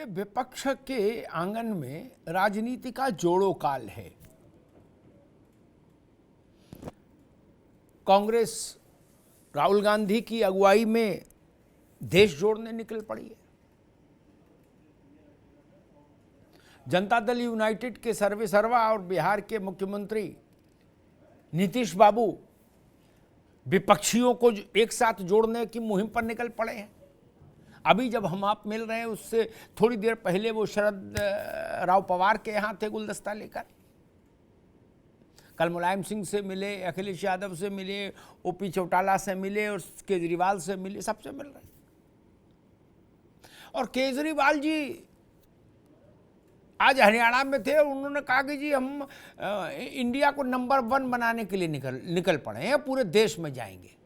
विपक्ष के आंगन में राजनीति का जोड़ो काल है। कांग्रेस राहुल गांधी की अगुवाई में देश जोड़ने निकल पड़ी है। जनता दल यूनाइटेड के सर्वेसर्वा और बिहार के मुख्यमंत्री नीतीश बाबू विपक्षियों को एक साथ जोड़ने की मुहिम पर निकल पड़े हैं। अभी जब हम आप मिल रहे हैं उससे थोड़ी देर पहले वो शरद राव पवार के यहाँ थे गुलदस्ता लेकर। कल मुलायम सिंह से मिले, अखिलेश यादव से मिले, ओपी चौटाला से मिले और केजरीवाल से मिले, सबसे मिल रहे हैं। और केजरीवाल जी आज हरियाणा में थे और उन्होंने कहा कि जी हम इंडिया को नंबर 1 बनाने के लिए निकल पड़े हैं, पूरे देश में जाएंगे।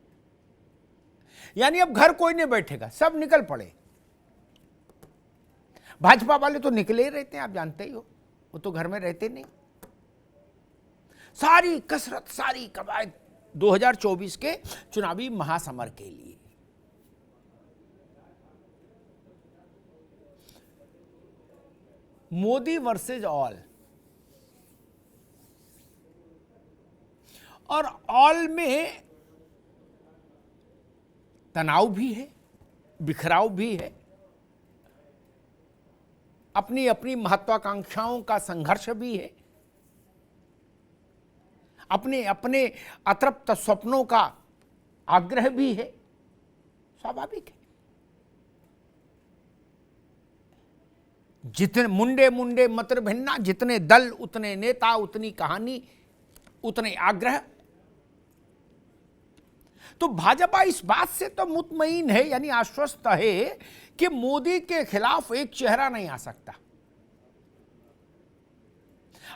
यानी अब घर कोई नहीं बैठेगा, सब निकल पड़े। भाजपा वाले तो निकले ही रहते हैं, आप जानते ही हो, वो तो घर में रहते नहीं। सारी कसरत, सारी कवायद 2024 के चुनावी महासमर के लिए। मोदी वर्सेज ऑल, और ऑल में तनाव भी है, बिखराव भी है, अपनी अपनी महत्वाकांक्षाओं का संघर्ष भी है, अपने अपने अतृप्त स्वप्नों का आग्रह भी है। स्वाभाविक है। जितने मुंडे मुंडे मत भिन्ना, जितने दल उतने नेता, उतनी कहानी, उतने आग्रह। तो भाजपा इस बात से तो मुतमईन है, यानी आश्वस्त है कि मोदी के खिलाफ एक चेहरा नहीं आ सकता।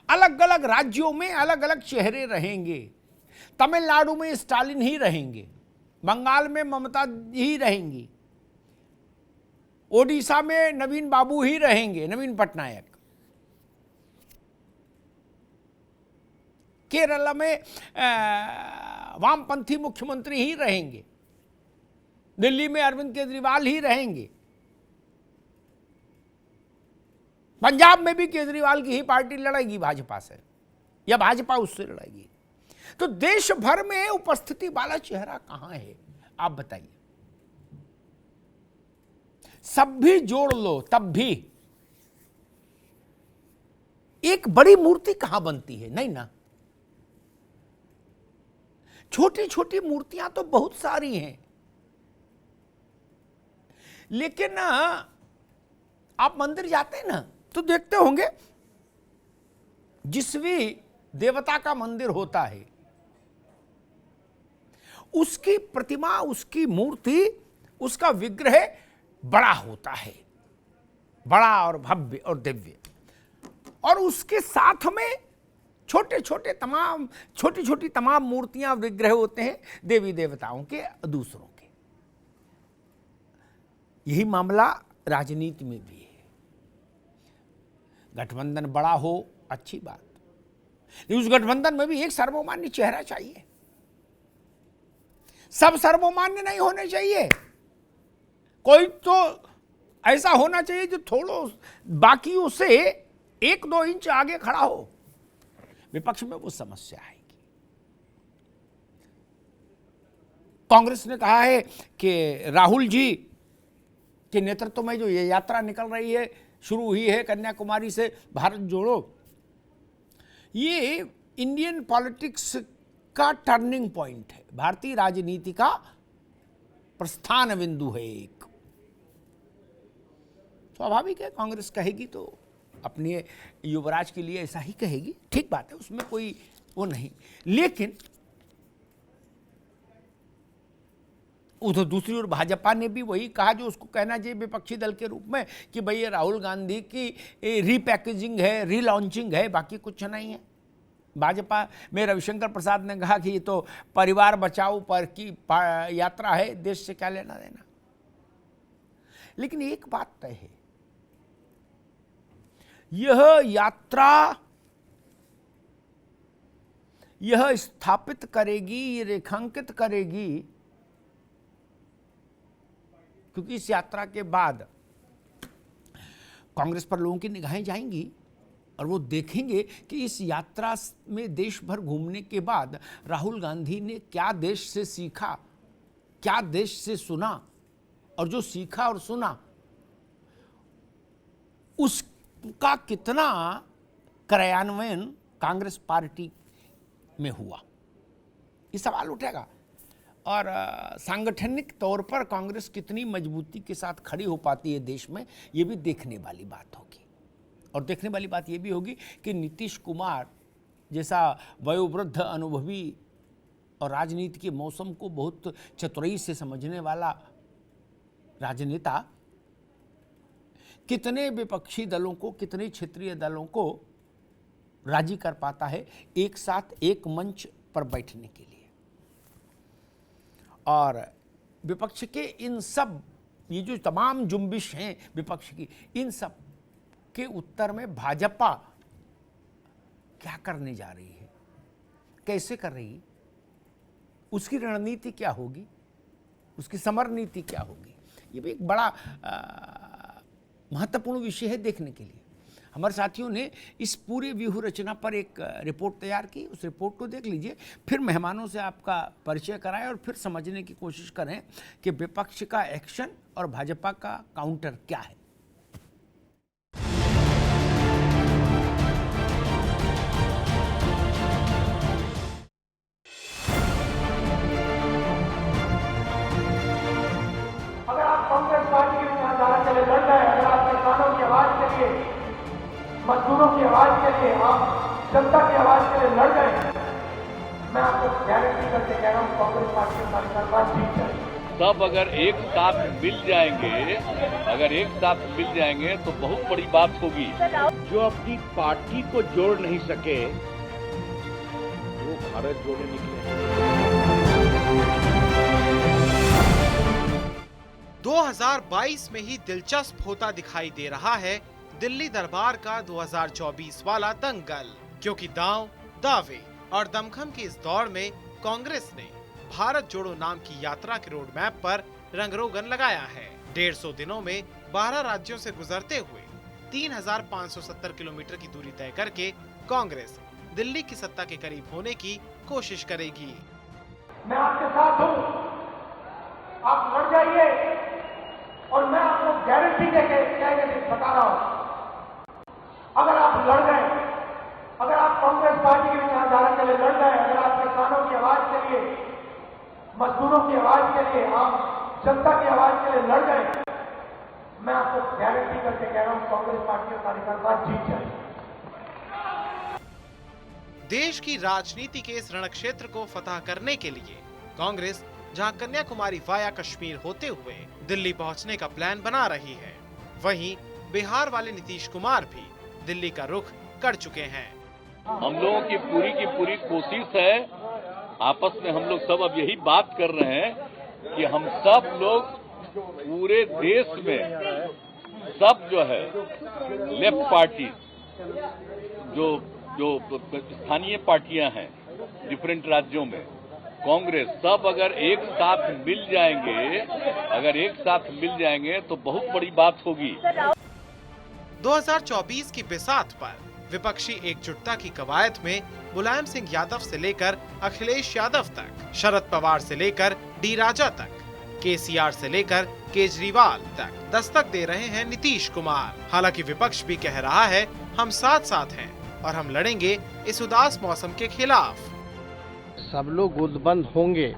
अलग अलग राज्यों में अलग अलग चेहरे रहेंगे। तमिलनाडु में स्टालिन ही रहेंगे, बंगाल में ममता ही रहेंगी, ओडिशा में नवीन बाबू ही रहेंगे, नवीन पटनायक, केरला में वामपंथी मुख्यमंत्री ही रहेंगे, दिल्ली में अरविंद केजरीवाल ही रहेंगे, पंजाब में भी केजरीवाल की ही पार्टी लड़ेगी भाजपा से, या भाजपा उससे लड़ेगी। तो देश भर में उपस्थिति वाला चेहरा कहां है, आप बताइए। सब भी जोड़ लो तब भी एक बड़ी मूर्ति कहां बनती है? नहीं ना। छोटी छोटी मूर्तियां तो बहुत सारी हैं, लेकिन आप मंदिर जाते हैं ना तो देखते होंगे, जिस भी देवता का मंदिर होता है उसकी प्रतिमा, उसकी मूर्ति, उसका विग्रह बड़ा होता है, बड़ा और भव्य और दिव्य, और उसके साथ में छोटे छोटे तमाम, छोटी छोटी तमाम मूर्तियां, विग्रह होते हैं देवी देवताओं के, दूसरों के। यही मामला राजनीति में भी है। गठबंधन बड़ा हो, अच्छी बात, लेकिन उस गठबंधन में भी एक सर्वमान्य चेहरा चाहिए। सब सर्वमान्य नहीं होने चाहिए, कोई तो ऐसा होना चाहिए जो थोड़ा बाकियों से 1-2 इंच आगे खड़ा हो। विपक्ष में वो समस्या आएगी। कांग्रेस ने कहा है कि राहुल जी के नेतृत्व में जो ये यात्रा निकल रही है, शुरू हुई है कन्याकुमारी से भारत जोड़ो, ये इंडियन पॉलिटिक्स का टर्निंग पॉइंट है, भारतीय राजनीति का प्रस्थान बिंदु है एक। स्वाभाविक है, कांग्रेस कहेगी तो अपने युवराज के लिए ऐसा ही कहेगी, ठीक बात है, उसमें कोई वो नहीं। लेकिन उधर दूसरी ओर भाजपा ने भी वही कहा जो उसको कहना चाहिए विपक्षी दल के रूप में, कि भाई ये राहुल गांधी की रीपैकेजिंग है, रीलॉन्चिंग है, बाकी कुछ नहीं है। भाजपा में रविशंकर प्रसाद ने कहा कि ये तो परिवार बचाओ पर की यात्रा है, देश से क्या लेना देना। लेकिन एक बात तय है, यह यात्रा यह स्थापित करेगी, ये रेखांकित करेगी, क्योंकि इस यात्रा के बाद कांग्रेस पर लोगों की निगाहें जाएंगी और वो देखेंगे कि इस यात्रा में देश भर घूमने के बाद राहुल गांधी ने क्या देश से सीखा, क्या देश से सुना, और जो सीखा और सुना उसका कितना कार्यान्वयन कांग्रेस पार्टी में हुआ, ये सवाल उठेगा। और सांगठनिक तौर पर कांग्रेस कितनी मजबूती के साथ खड़ी हो पाती है देश में, ये भी देखने वाली बात होगी। और देखने वाली बात ये भी होगी कि नीतीश कुमार जैसा वयोवृद्ध, अनुभवी और राजनीति के मौसम को बहुत चतुराई से समझने वाला राजनेता कितने विपक्षी दलों को, कितने क्षेत्रीय दलों को राजी कर पाता है एक साथ एक मंच पर बैठने के लिए। और विपक्ष के इन सब, ये जो तमाम जुम्बिश हैं विपक्ष की, इन सब के उत्तर में भाजपा क्या करने जा रही है, कैसे कर रही है, उसकी रणनीति क्या होगी, उसकी समर नीति क्या होगी, ये भी एक बड़ा महत्वपूर्ण विषय है देखने के लिए। हमारे साथियों ने इस पूरे व्यूह रचना पर एक रिपोर्ट तैयार की, उस रिपोर्ट को देख लीजिए, फिर मेहमानों से आपका परिचय कराएं और फिर समझने की कोशिश करें कि विपक्ष का एक्शन और भाजपा का काउंटर क्या है। अगर आप कांग्रेस पार्टी की विचारधारा के लिए लड़ रहे हैं, अगर आप किसानों की आवाज के लिए, मजदूरों की आवाज के लिए, आप जनता की आवाज के लिए लड़ रहे हैं, मैं आपको गारंटी करके कह रहा हूं कांग्रेस पार्टी का कार्यकाल जीत जाएगी। सब अगर एक साथ मिल जाएंगे तो बहुत बड़ी बात होगी। जो अपनी पार्टी को जोड़ नहीं सके वो भारत जोड़ने निकले। 2022 में ही दिलचस्प होता दिखाई दे रहा है दिल्ली दरबार का 2024 वाला दंगल, क्योंकि दांव, दावे और दमखम के इस दौर में कांग्रेस ने भारत जोड़ो नाम की यात्रा के रोड मैप पर रंगरोगन लगाया है। 150 दिनों में 12 राज्यों से गुजरते हुए 3570 किलोमीटर की दूरी तय करके कांग्रेस दिल्ली की सत्ता के करीब होने की कोशिश करेगी। मैं आपके साथ हूं, आप लड़ जाइए और मैं आपको गारंटी देके बता रहा हूं, अगर आप लड़ गए, अगर आप कांग्रेस पार्टी की विचारधारा के लिए लड़ रहे हैं, अगर आप किसानों की आवाज के लिए, मजदूरों की आवाज के लिए, आप जनता की आवाज के लिए लड़ गए, मैं आपको गारंटी करके कह रहा हूं कांग्रेस पार्टी का कार्यकाल जीत जाएगी। देश की राजनीति के इस रण क्षेत्र को फतह करने के लिए कांग्रेस जहां कन्याकुमारी वाया कश्मीर होते हुए दिल्ली पहुंचने का प्लान बना रही है, वहीं बिहार वाले नीतीश कुमार भी दिल्ली का रुख कर चुके हैं। हम लोगों की पूरी कोशिश है, आपस में हम लोग सब अब यही बात कर रहे हैं कि हम सब लोग पूरे देश में सब जो है लेफ्ट पार्टी, जो स्थानीय पार्टियां हैं डिफरेंट राज्यों में, कांग्रेस, सब अगर एक साथ मिल जाएंगे तो बहुत बड़ी बात होगी। 2024 की बिसात पर विपक्षी एकजुटता की कवायद में मुलायम सिंह यादव से लेकर अखिलेश यादव तक, शरद पवार से लेकर डी राजा तक, केसीआर से लेकर केजरीवाल तक दस्तक दे रहे हैं नीतीश कुमार। हालांकि विपक्ष भी कह रहा है हम साथ साथ हैं और हम लड़ेंगे इस उदास मौसम के खिलाफ। सब लोग गुटबंद होंगे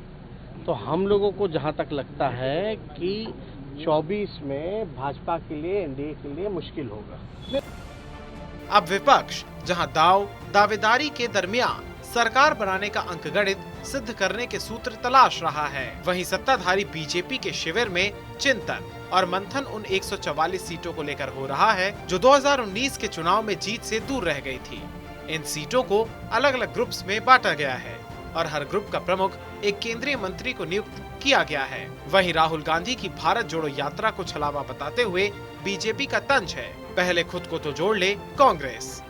तो हम लोगों को जहां तक लगता है कि 24 में भाजपा के लिए, एनडीए के लिए मुश्किल होगा। अब विपक्ष जहां दावेदारी के दरमियान सरकार बनाने का अंकगणित सिद्ध करने के सूत्र तलाश रहा है, वहीं सत्ताधारी बीजेपी के शिविर में चिंतन और मंथन उन 144 सीटों को लेकर हो रहा है जो 2019 के चुनाव में जीत से दूर रह गई थी। इन सीटों को अलग अलग ग्रुप्स में बांटा गया है और हर ग्रुप का प्रमुख एक केंद्रीय मंत्री को नियुक्त किया गया है। वहीं राहुल गांधी की भारत जोड़ो यात्रा को छलावा बताते हुए बीजेपी का तंज है, पहले खुद को तो जोड़ ले कांग्रेस।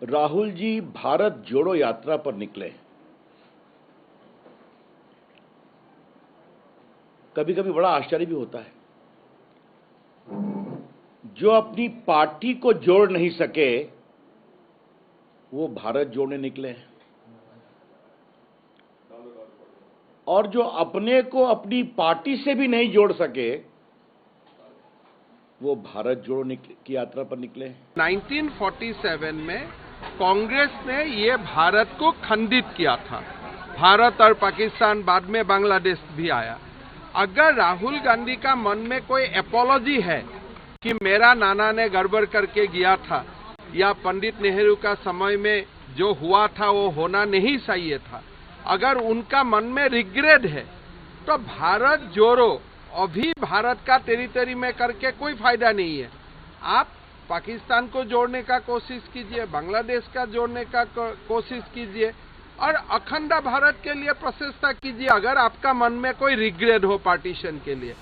राहुल जी भारत जोड़ो यात्रा पर निकले। कभी कभी बड़ा आश्चर्य भी होता है जो अपनी पार्टी को जोड़ नहीं सके वो भारत जोड़ने निकले हैं, और जो अपने को अपनी पार्टी से भी नहीं जोड़ सके वो भारत जोड़ो की यात्रा पर निकले हैं। 1947 में कांग्रेस ने ये भारत को खंडित किया था। भारत और पाकिस्तान, बाद में बांग्लादेश भी आया। अगर राहुल गांधी का मन में कोई एपोलॉजी है कि मेरा नाना ने गड़बड़ करके गया था या पंडित नेहरू का समय में जो हुआ था वो होना नहीं चाहिए था, अगर उनका मन में रिग्रेट है तो भारत जोड़ो अभी भारत का टेरिटरी में करके कोई फायदा नहीं है। आप पाकिस्तान को जोड़ने का कोशिश कीजिए, बांग्लादेश का जोड़ने का कोशिश कीजिए और अखंड भारत के लिए प्रचेष्टा कीजिए, अगर आपका मन में कोई रिग्रेट हो पार्टीशन के लिए।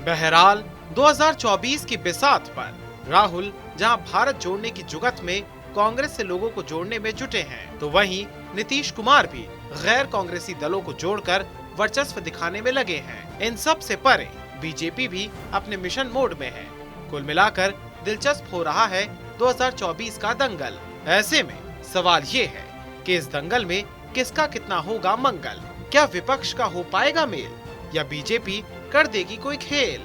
बहरहाल 2024 की बिसात पर राहुल जहां भारत जोड़ने की जुगत में कांग्रेस से लोगों को जोड़ने में जुटे हैं, तो वहीं नीतीश कुमार भी गैर कांग्रेसी दलों को जोड़कर वर्चस्व दिखाने में लगे हैं। इन सब से परे बीजेपी भी अपने मिशन मोड में है। कुल मिलाकर दिलचस्प हो रहा है 2024 का दंगल। ऐसे में सवाल ये है कि इस दंगल में किसका कितना होगा मंगल? क्या विपक्ष का हो पाएगा मेल या बीजेपी कर देगी कोई खेल?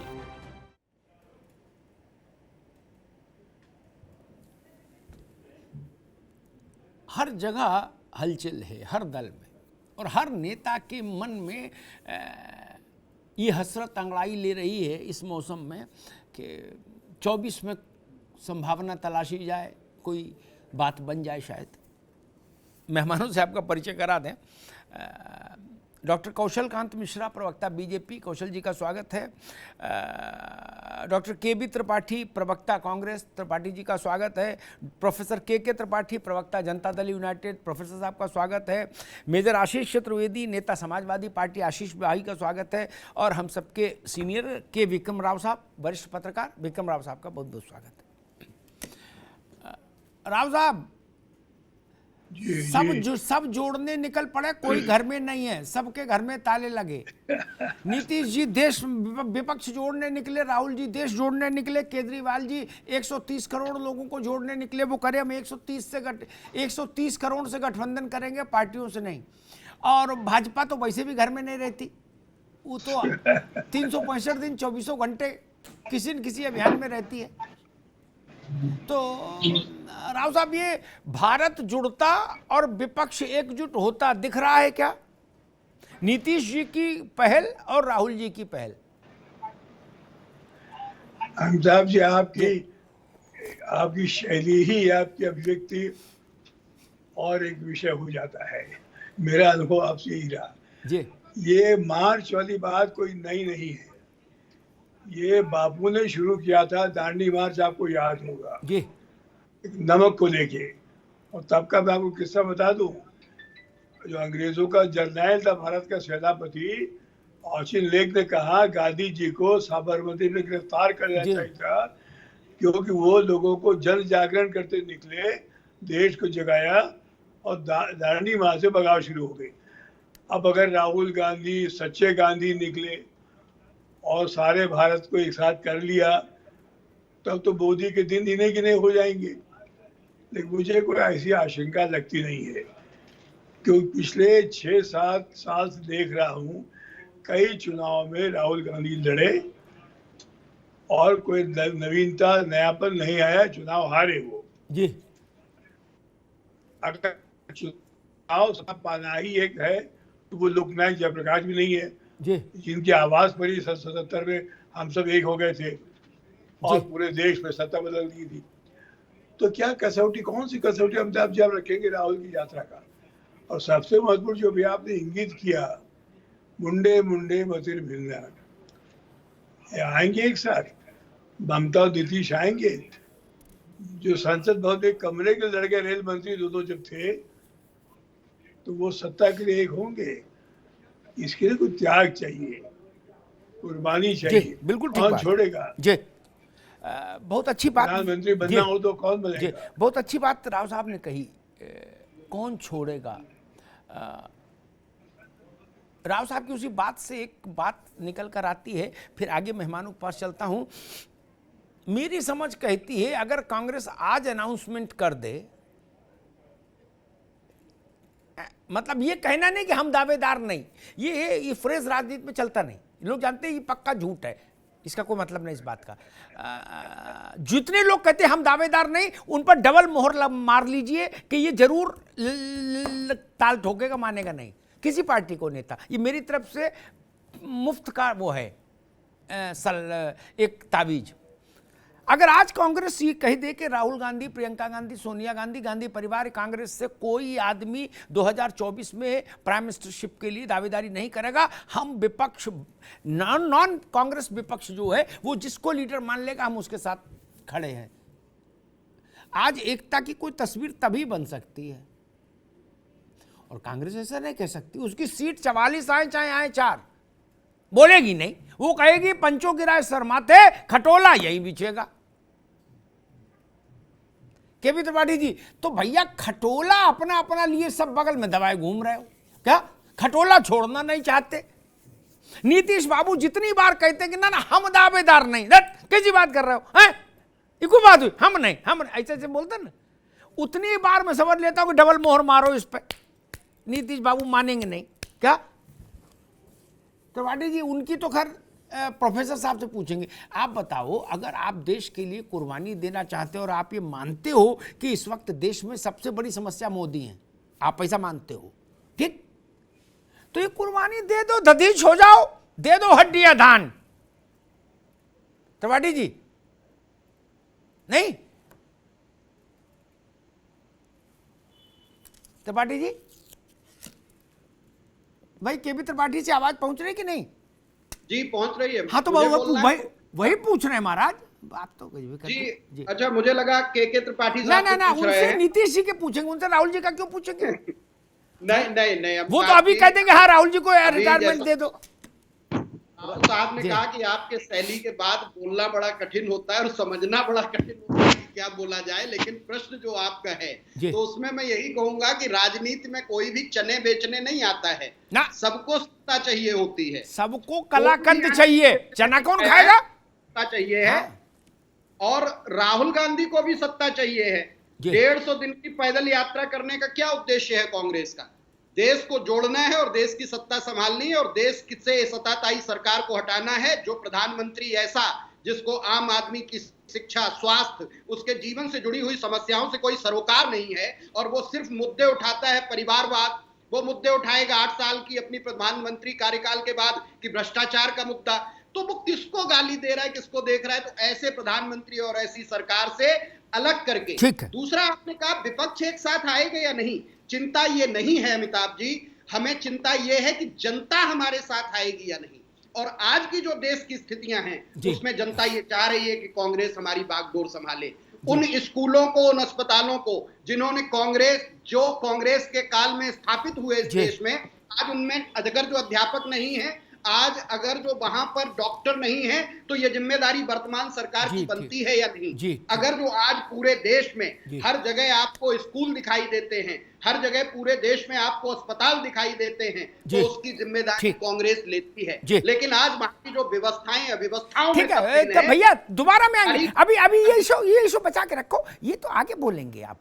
हर जगह हलचल है, हर दल में, और हर नेता के मन में ये हसरत अंगड़ाई ले रही है इस मौसम में कि 24 में संभावना तलाशी जाए, कोई बात बन जाए शायद। मेहमानों से आपका परिचय करा दें। डॉक्टर कौशल कांत मिश्रा, प्रवक्ता बीजेपी, कौशल जी का स्वागत है। Doctor KB. त्रिपाठी, प्रवक्ता कांग्रेस, त्रिपाठी जी का स्वागत है। प्रोफेसर के त्रिपाठी, प्रवक्ता जनता दल यूनाइटेड, प्रोफेसर साहब का स्वागत है। मेजर आशीष चतुर्वेदी, नेता समाजवादी पार्टी, आशीष भाई का स्वागत है। और हम सबके सीनियर के विक्रम राव साहब, वरिष्ठ पत्रकार, विक्रम राव साहब का बहुत बहुत स्वागत है। राव साहब, सब जोड़ने निकल पड़े, कोई घर में नहीं है, सबके घर में ताले लगे। नीतीश जी देश विपक्ष जोड़ने निकले, राहुल जी देश जोड़ने निकले, केजरीवाल जी 130 करोड़ लोगों को जोड़ने निकले। वो करे हम 130 करोड़ से गठबंधन करेंगे, पार्टियों से नहीं। और भाजपा तो वैसे भी घर में नहीं रहती, वो तो 365 दिन 24 घंटे किसी न किसी अभियान में रहती है। तो राव साहब, ये भारत जुड़ता और विपक्ष एकजुट होता दिख रहा है क्या? नीतीश जी की पहल और राहुल जी की पहल। अमिताभ जी, आपकी शैली ही, आपकी अभिव्यक्ति और एक विषय हो जाता है। मेरा अनुभव आपसे यही रहा जी। ये मार्च वाली बात कोई नई नहीं है, ये बापू ने शुरू किया था। दांडी मार्च आपको याद होगा जी, नमक को लेके। और तब का मैं आपको किस्सा बता दूं, जो अंग्रेजों का जर्नैल था, भारत का सेनापति ऑचिन लेक ने कहा गांधी जी को साबरमती में गिरफ्तार कर लेना चाहिए था, क्योंकि वो लोगों को जन जागरण करते निकले, देश को जगाया और दांडी मार्च से बगावत शुरू हो गई। अब अगर राहुल गांधी सच्चे गांधी निकले और सारे भारत को एक साथ कर लिया, तब तो मोदी के दिन इन्हें गिने हो जाएंगे। लेकिन मुझे कोई ऐसी आशंका लगती नहीं है, क्योंकि पिछले 6-7 साल से देख रहा हूँ, कई चुनाव में राहुल गांधी लड़े और कोई नवीनता, नयापन नहीं आया, चुनाव हारे वो जी। अगर चुनाव पाना ही एक है तो वो लोकनायक जयप्रकाश भी नहीं है जी, जिनकी आवाज पर ही 77 में हम सब एक हो गए थे और पूरे देश में सत्ता बदल गई थी। तो क्या कसौटी, कौन सी कसौटी अमिताभ जी आप रखेंगे राहुल की यात्रा का? और सबसे महत्वपूर्ण जो भी आपने इंगित किया, मुंडे मुंडे मतिर भिन्ना आएंगे एक साथ, ममता और नीतीश आएंगे। जो संसद भवन में कमरे के लड़के रेल मंत्री दो जब थे, तो वो सत्ता के लिए एक होंगे। इसके लिए कुछ त्याग चाहिए, कुर्बानी चाहिए। बिल्कुल ठीक कौन बात छोड़ेगा जी। बहुत अच्छी बात, प्रधानमंत्री बनना हो तो कौन बनेगा? बहुत अच्छी बात राव साहब ने कही, कौन छोड़ेगा। राव साहब की उसी बात से एक बात निकल कर आती है, फिर आगे मेहमानों के पास चलता हूं। मेरी समझ कहती है अगर कांग्रेस आज अनाउंसमेंट कर दे, मतलब ये कहना नहीं कि हम दावेदार नहीं, ये फ्रेज राजनीति में चलता नहीं, लोग जानते हैं ये पक्का झूठ है, इसका कोई मतलब नहीं इस बात का। जितने लोग कहते हैं हम दावेदार नहीं, उन पर डबल मोहर मार लीजिए कि ये जरूर ताल ठोकेगा, मानेगा नहीं किसी पार्टी को नेता। ये मेरी तरफ से मुफ्त का वो है एक तावीज। अगर आज कांग्रेस ये कह दे कि राहुल गांधी, प्रियंका गांधी, सोनिया गांधी, गांधी परिवार, कांग्रेस से कोई आदमी 2024 में प्राइम मिनिस्टरशिप के लिए दावेदारी नहीं करेगा, हम विपक्ष नॉन कांग्रेस विपक्ष जो है वो जिसको लीडर मान लेगा हम उसके साथ खड़े हैं। आज एकता की कोई तस्वीर तभी बन सकती है, और कांग्रेस ऐसा नहीं कह सकती। उसकी सीट 44 आए चाहे आए 4, बोलेगी नहीं, वो कहेगी पंचों की राय शर्माते, खटोला यही बिछेगा। केपी त्रिपाठी जी, तो भैया खटोला अपना अपना लिए सब बगल में दबाए घूम रहे हो क्या? खटोला छोड़ना नहीं चाहते। नीतीश बाबू जितनी बार कहते कि ना ना हम दावेदार नहीं, कैसी बात कर रहे हो हैं, इको बात हुई, हम नहीं, हम नहीं, ऐसे ऐसे बोलते ना, उतनी बार मैं समझ लेता हूं कि डबल मोहर मारो इस पे, नीतीश बाबू मानेंगे नहीं क्या? त्रिपाठी जी उनकी तो खैर प्रोफेसर साहब से पूछेंगे। आप बताओ, अगर आप देश के लिए कुर्बानी देना चाहते हो और आप ये मानते हो कि इस वक्त देश में सबसे बड़ी समस्या मोदी है, आप ऐसा मानते हो, ठीक, तो ये कुर्बानी दे दो, दधीच हो जाओ, दे दो हड्डियां धान। त्रिपाठी जी नहीं, त्रिपाठी जी भाई, केपी त्रिपाठी से आवाज पहुंच रही कि नहीं? जी पहुंच रही है। हाँ तो वही पूछ रहे हैं महाराज, आप तो जी। अच्छा, मुझे लगा के त्रिपाठी साहब ना उनसे नीतीश जी के पूछेंगे, उनसे राहुल जी का क्यों पूछेंगे? नहीं वो तो अभी कह देंगे हाँ राहुल जी को रिटायरमेंट दे दो। साहब ने कहा कि आपके शैली के बाद बोलना बड़ा कठिन होता है और समझना बड़ा कठिन होता है क्या बोला जाए, लेकिन प्रश्न जो आपका है तो उसमें मैं यही कहूंगा कि राजनीति में कोई भी चने बेचने नहीं आता है ना, सबको सत्ता चाहिए होती है, सबको कलाकंद चाहिए, चना कौन खाएगा? सत्ता चाहिए है, और राहुल गांधी को भी सत्ता चाहिए है। 150 दिन की पैदल यात्रा करने का क्या उद्देश्य है कांग्रेस का? देश को जोड़ना है और देश की सत्ता संभालनी है, और देश से सत्ताधारी सरकार को हटाना है जो प्रधानमंत्री ऐसा जिसको आम आदमी की शिक्षा, स्वास्थ्य, उसके जीवन से जुड़ी हुई समस्याओं से कोई सरोकार नहीं है, और वो सिर्फ मुद्दे उठाता है परिवारवाद, वो मुद्दे उठाएगा 8 साल की अपनी प्रधानमंत्री कार्यकाल के बाद कि भ्रष्टाचार का मुद्दा, तो वो किसको गाली दे रहा है, किसको देख रहा है? तो ऐसे प्रधानमंत्री और ऐसी सरकार से अलग करके। दूसरा आपने कहा विपक्ष एक साथ आएगा या नहीं, चिंता ये नहीं है अमिताभ जी, हमें चिंता ये है कि जनता हमारे साथ आएगी या नहीं। और आज की जो देश की स्थितियां हैं उसमें जनता ये चाह रही है कि कांग्रेस हमारी बागडोर संभाले। उन स्कूलों को, उन अस्पतालों को जिन्होंने कांग्रेस के काल में स्थापित हुए इस देश में, आज उनमें अगर जो अध्यापक नहीं है, आज अगर जो वहां पर डॉक्टर नहीं है, तो ये जिम्मेदारी वर्तमान सरकार की बनती है या नहीं? अगर जो आज पूरे देश में हर जगह आपको स्कूल दिखाई देते हैं, हर जगह पूरे देश में आपको अस्पताल दिखाई देते हैं, तो उसकी जिम्मेदारी कांग्रेस लेती है। लेकिन आज बाकी जो व्यवस्थाएं हैं, व्यवस्थाओं में तो भैया दोबारा में आएंगे, अभी ये इशू बचा के रखो, ये तो आगे बोलेंगे आप,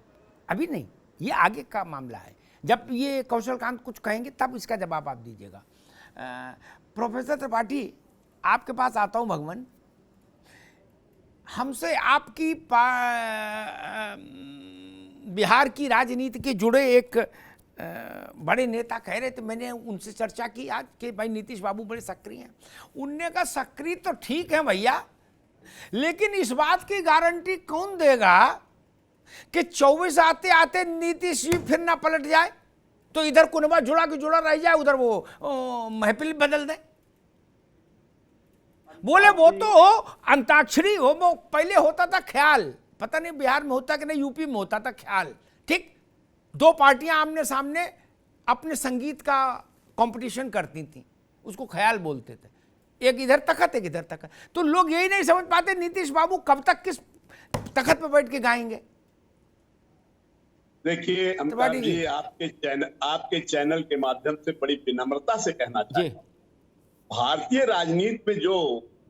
अभी नहीं, ये आगे का मामला है। जब ये कौशलकांत कुछ कहेंगे तब इसका जवाब आप दीजिएगा। प्रोफेसर त्रिपाठी, आपके पास आता हूं भगवान, हमसे आपकी बिहार की राजनीति के जुड़े एक बड़े नेता कह रहे थे, मैंने उनसे चर्चा की आज कि भाई नीतीश बाबू बड़े सक्रिय हैं। उनने कहा सक्रिय तो ठीक है भैया, लेकिन इस बात की गारंटी कौन देगा कि 24 आते आते नीतीश जी फिर ना पलट जाए, तो इधर कुनबा जुड़ा की जुड़ा रह जाए, उधर वो महफिल बदल दे। बोले वो तो अंताक्षरी हो, वो पहले होता था ख्याल, पता नहीं बिहार में होता कि नहीं, यूपी में होता था ख्याल, ठीक, 2 पार्टियां आमने सामने अपने संगीत का कंपटीशन करती थी, उसको ख्याल बोलते थे, एक इधर तखत एक इधर तखत। तो लोग यही नहीं समझ पाते नीतीश बाबू कब तक किस तखत पे बैठ के गाएंगे। देखिए अमिताभ जी, आपके चैनल के माध्यम से बड़ी विनम्रता से कहना चाहता हूं, भारतीय राजनीति में जो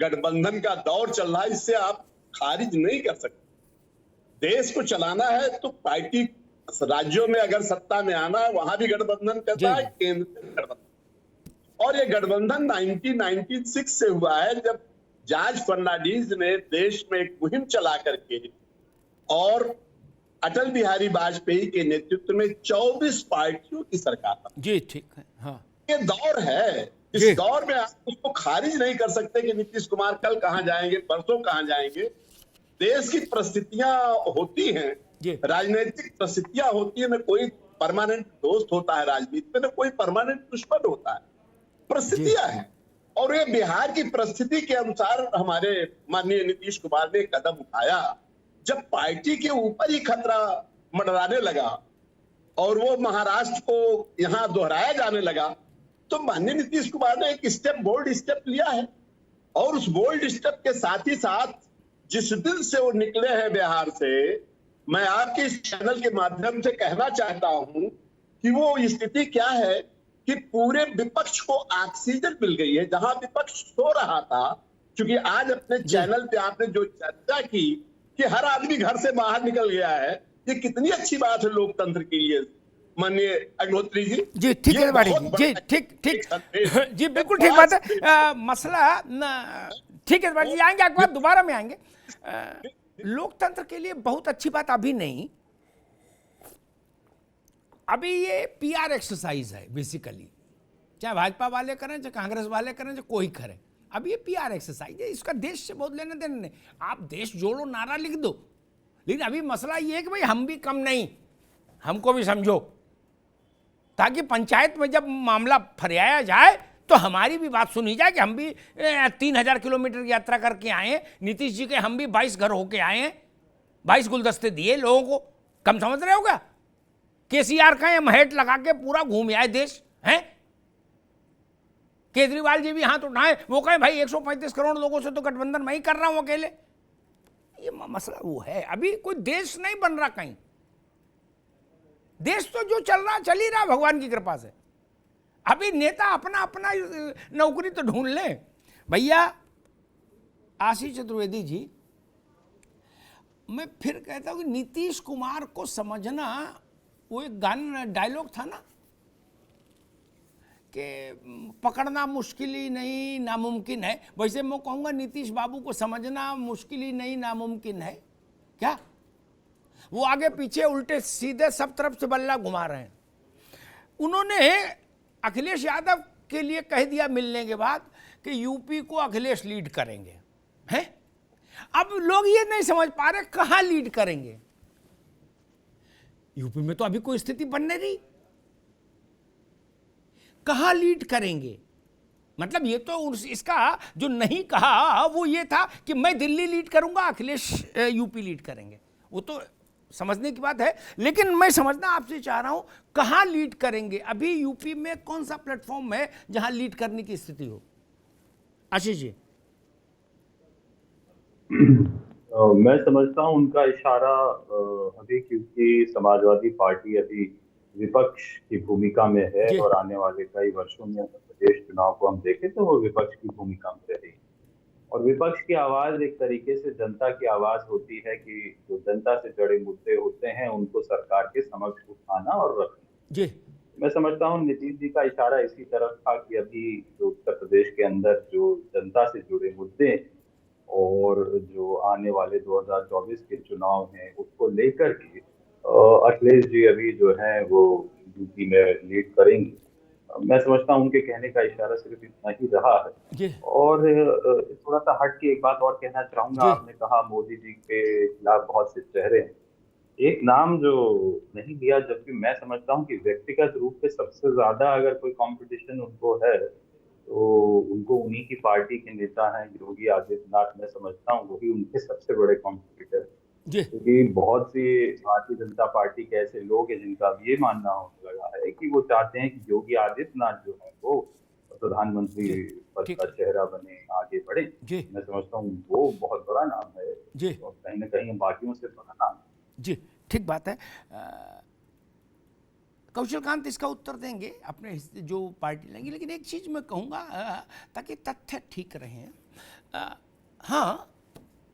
गठबंधन का दौर चल रहा है, इससे आप खारिज नहीं कर सकते। देश को चलाना है तो पार्टी राज्यों में अगर सत्ता में आना है वहां भी गठबंधन करता है, केंद्र में गठबंधन। और ये गठबंधन 1996 से हुआ है, जब जॉर्ज फर्नांडिस ने देश में एक मुहिम चला करके और अटल बिहारी वाजपेयी के नेतृत्व में 24 पार्टियों की सरकार था। जी ठीक है। हाँ, ये दौर है, इस दौर में आप उसको खारिज नहीं कर सकते कि नीतीश कुमार कल कहां जाएंगे, परसों कहां जाएंगे। देश की परिस्थितियां होती हैं, राजनीतिक परिस्थितियां होती है, न कोई परमानेंट दोस्त होता है राजनीति में, न कोई परमानेंट दुश्मन होता है, परिस्थितियां हैं। और ये बिहार की परिस्थिति के अनुसार हमारे माननीय नीतीश कुमार ने कदम उठाया। जब पार्टी के ऊपर ही खतरा मंडराने लगा और वो महाराष्ट्र को यहां दोहराया जाने लगा, तो माननीय नीतीश कुमार ने एक स्टेप, बोल्ड स्टेप लिया है। और उस बोल्ड स्टेप के साथ ही साथ जिस दिन से वो निकले हैं बिहार से, मैं आपके इस चैनल के माध्यम से कहना चाहता हूं कि वो स्थिति क्या है कि पूरे विपक्ष को ऑक्सीजन मिल गई है। जहां विपक्ष सो रहा था, क्योंकि आज अपने चैनल पे आपने जो चर्चा की कि हर आदमी घर से बाहर निकल गया है, ये कितनी अच्छी बात है लोकतंत्र के लिए माननीय अग्निहोत्री जी। जी ठीक है बाड़ी जी, जी ठीक जी बिल्कुल ठीक बात है। मसला ठीक है बाड़ी जी, आएंगे आपके बाद दोबारा में आएंगे। लोकतंत्र के लिए बहुत अच्छी बात अभी नहीं, अभी ये पीआर एक्सरसाइज है बेसिकली, चाहे भाजपा वाले करें, चाहे कांग्रेस वाले करें, चाहे कोई करे। अब ये पीआर एक्सरसाइज है, इसका देश से बहुत लेने देने नहीं। आप देश जोड़ो नारा लिख दो, लेकिन अभी मसला ये है कि भाई हम भी कम नहीं, हमको भी समझो, ताकि पंचायत में जब मामला फरियाया जाए तो हमारी भी बात सुनी जाए कि हम भी 3000 किलोमीटर की यात्रा करके आए हैं, नीतीश जी के हम भी 22 घर होके आए हैं, 22 गुलदस्ते दिए लोगों को। कम समझ रहे हो क्या? केसीआर का ये महट लगा के पूरा घूम आए देश हैं। केजरीवाल जी भी हाथ उठाए, वो कहे भाई 135 करोड़ लोगों से तो गठबंधन मैं ही कर रहा हूं अकेले। ये मसला वो है, अभी कोई देश नहीं बन रहा कहीं। देश तो जो चल रहा चल ही रहा भगवान की कृपा से। अभी नेता अपना अपना नौकरी तो ढूंढ ले भैया। आशीष चतुर्वेदी जी, मैं फिर कहता हूं कि नीतीश कुमार को समझना, वो एक गाना डायलॉग था ना कि पकड़ना मुश्किल ही नहीं नामुमकिन है, वैसे मैं कहूँगा नीतीश बाबू को समझना मुश्किल ही नहीं नामुमकिन है। क्या वो आगे पीछे उल्टे सीधे सब तरफ से बल्ला घुमा रहे हैं। उन्होंने अखिलेश यादव के लिए कह दिया मिलने के बाद कि यूपी को अखिलेश लीड करेंगे, हैं? अब लोग ये नहीं समझ पा रहे कहाँ लीड करेंगे। यूपी में तो अभी कोई स्थिति बन नहीं रही, कहां लीड करेंगे? मतलब ये तो इसका जो नहीं कहा वो ये था कि मैं दिल्ली लीड करूंगा, अखिलेश यूपी लीड करेंगे। वो तो समझने की बात है, लेकिन मैं समझना आपसे चाह रहा हूं कहां लीड करेंगे। अभी यूपी में कौन सा प्लेटफॉर्म है जहां लीड करने की स्थिति हो? आशीष जी। मैं समझता हूं उनका इशारा अभी, क्योंकि समाजवादी पार्टी अभी विपक्ष की भूमिका में है और आने वाले कई वर्षों में उत्तर प्रदेश चुनाव को हम देखें तो वो विपक्ष की भूमिका में रहेगी। और विपक्ष की आवाज एक तरीके से जनता की आवाज होती है कि जो जनता से जुड़े मुद्दे होते हैं उनको सरकार के समक्ष उठाना और रखना। मैं समझता हूँ नीतीश जी का इशारा इसी तरफ था कि अभी जो उत्तर प्रदेश के अंदर जो जनता से जुड़े मुद्दे और जो आने वाले 2024 के चुनाव हैं उसको लेकर के अखिलेश जी अभी जो है वो यूपी में लीड करेंगे। मैं समझता हूँ उनके कहने का इशारा सिर्फ इतना ही रहा है। और थोड़ा सा हट के एक बात और कहना चाहूंगा, आपने कहा मोदी जी के खिलाफ बहुत से चेहरे हैं, एक नाम जो नहीं लिया, जबकि मैं समझता हूँ कि व्यक्तिगत रूप से सबसे ज्यादा अगर कोई कंपटीशन उनको है तो उनको उन्हीं की पार्टी के नेता हैं योगी आदित्यनाथ। मैं समझता हूँ वही उनके सबसे बड़े कॉम्पिटिटर, क्योंकि बहुत सी भारतीय जनता पार्टी के ऐसे लोग हैं जिनका ये मानना होने लगा है कि वो चाहते हैं कि योगी आदित्यनाथ जो है वो प्रधानमंत्री पद का चेहरा बने, आगे बढ़े। मैं समझता हूँ वो बहुत बड़ा नाम है और कहीं ना कहीं बाकियों से बड़ा नाम है। जी ठीक बात है। कौशलकांत इसका उत्तर देंगे अपने जो पार्टी लेंगे, लेकिन एक चीज मैं कहूँगा ताकि तथ्य ठीक रहे। हाँ,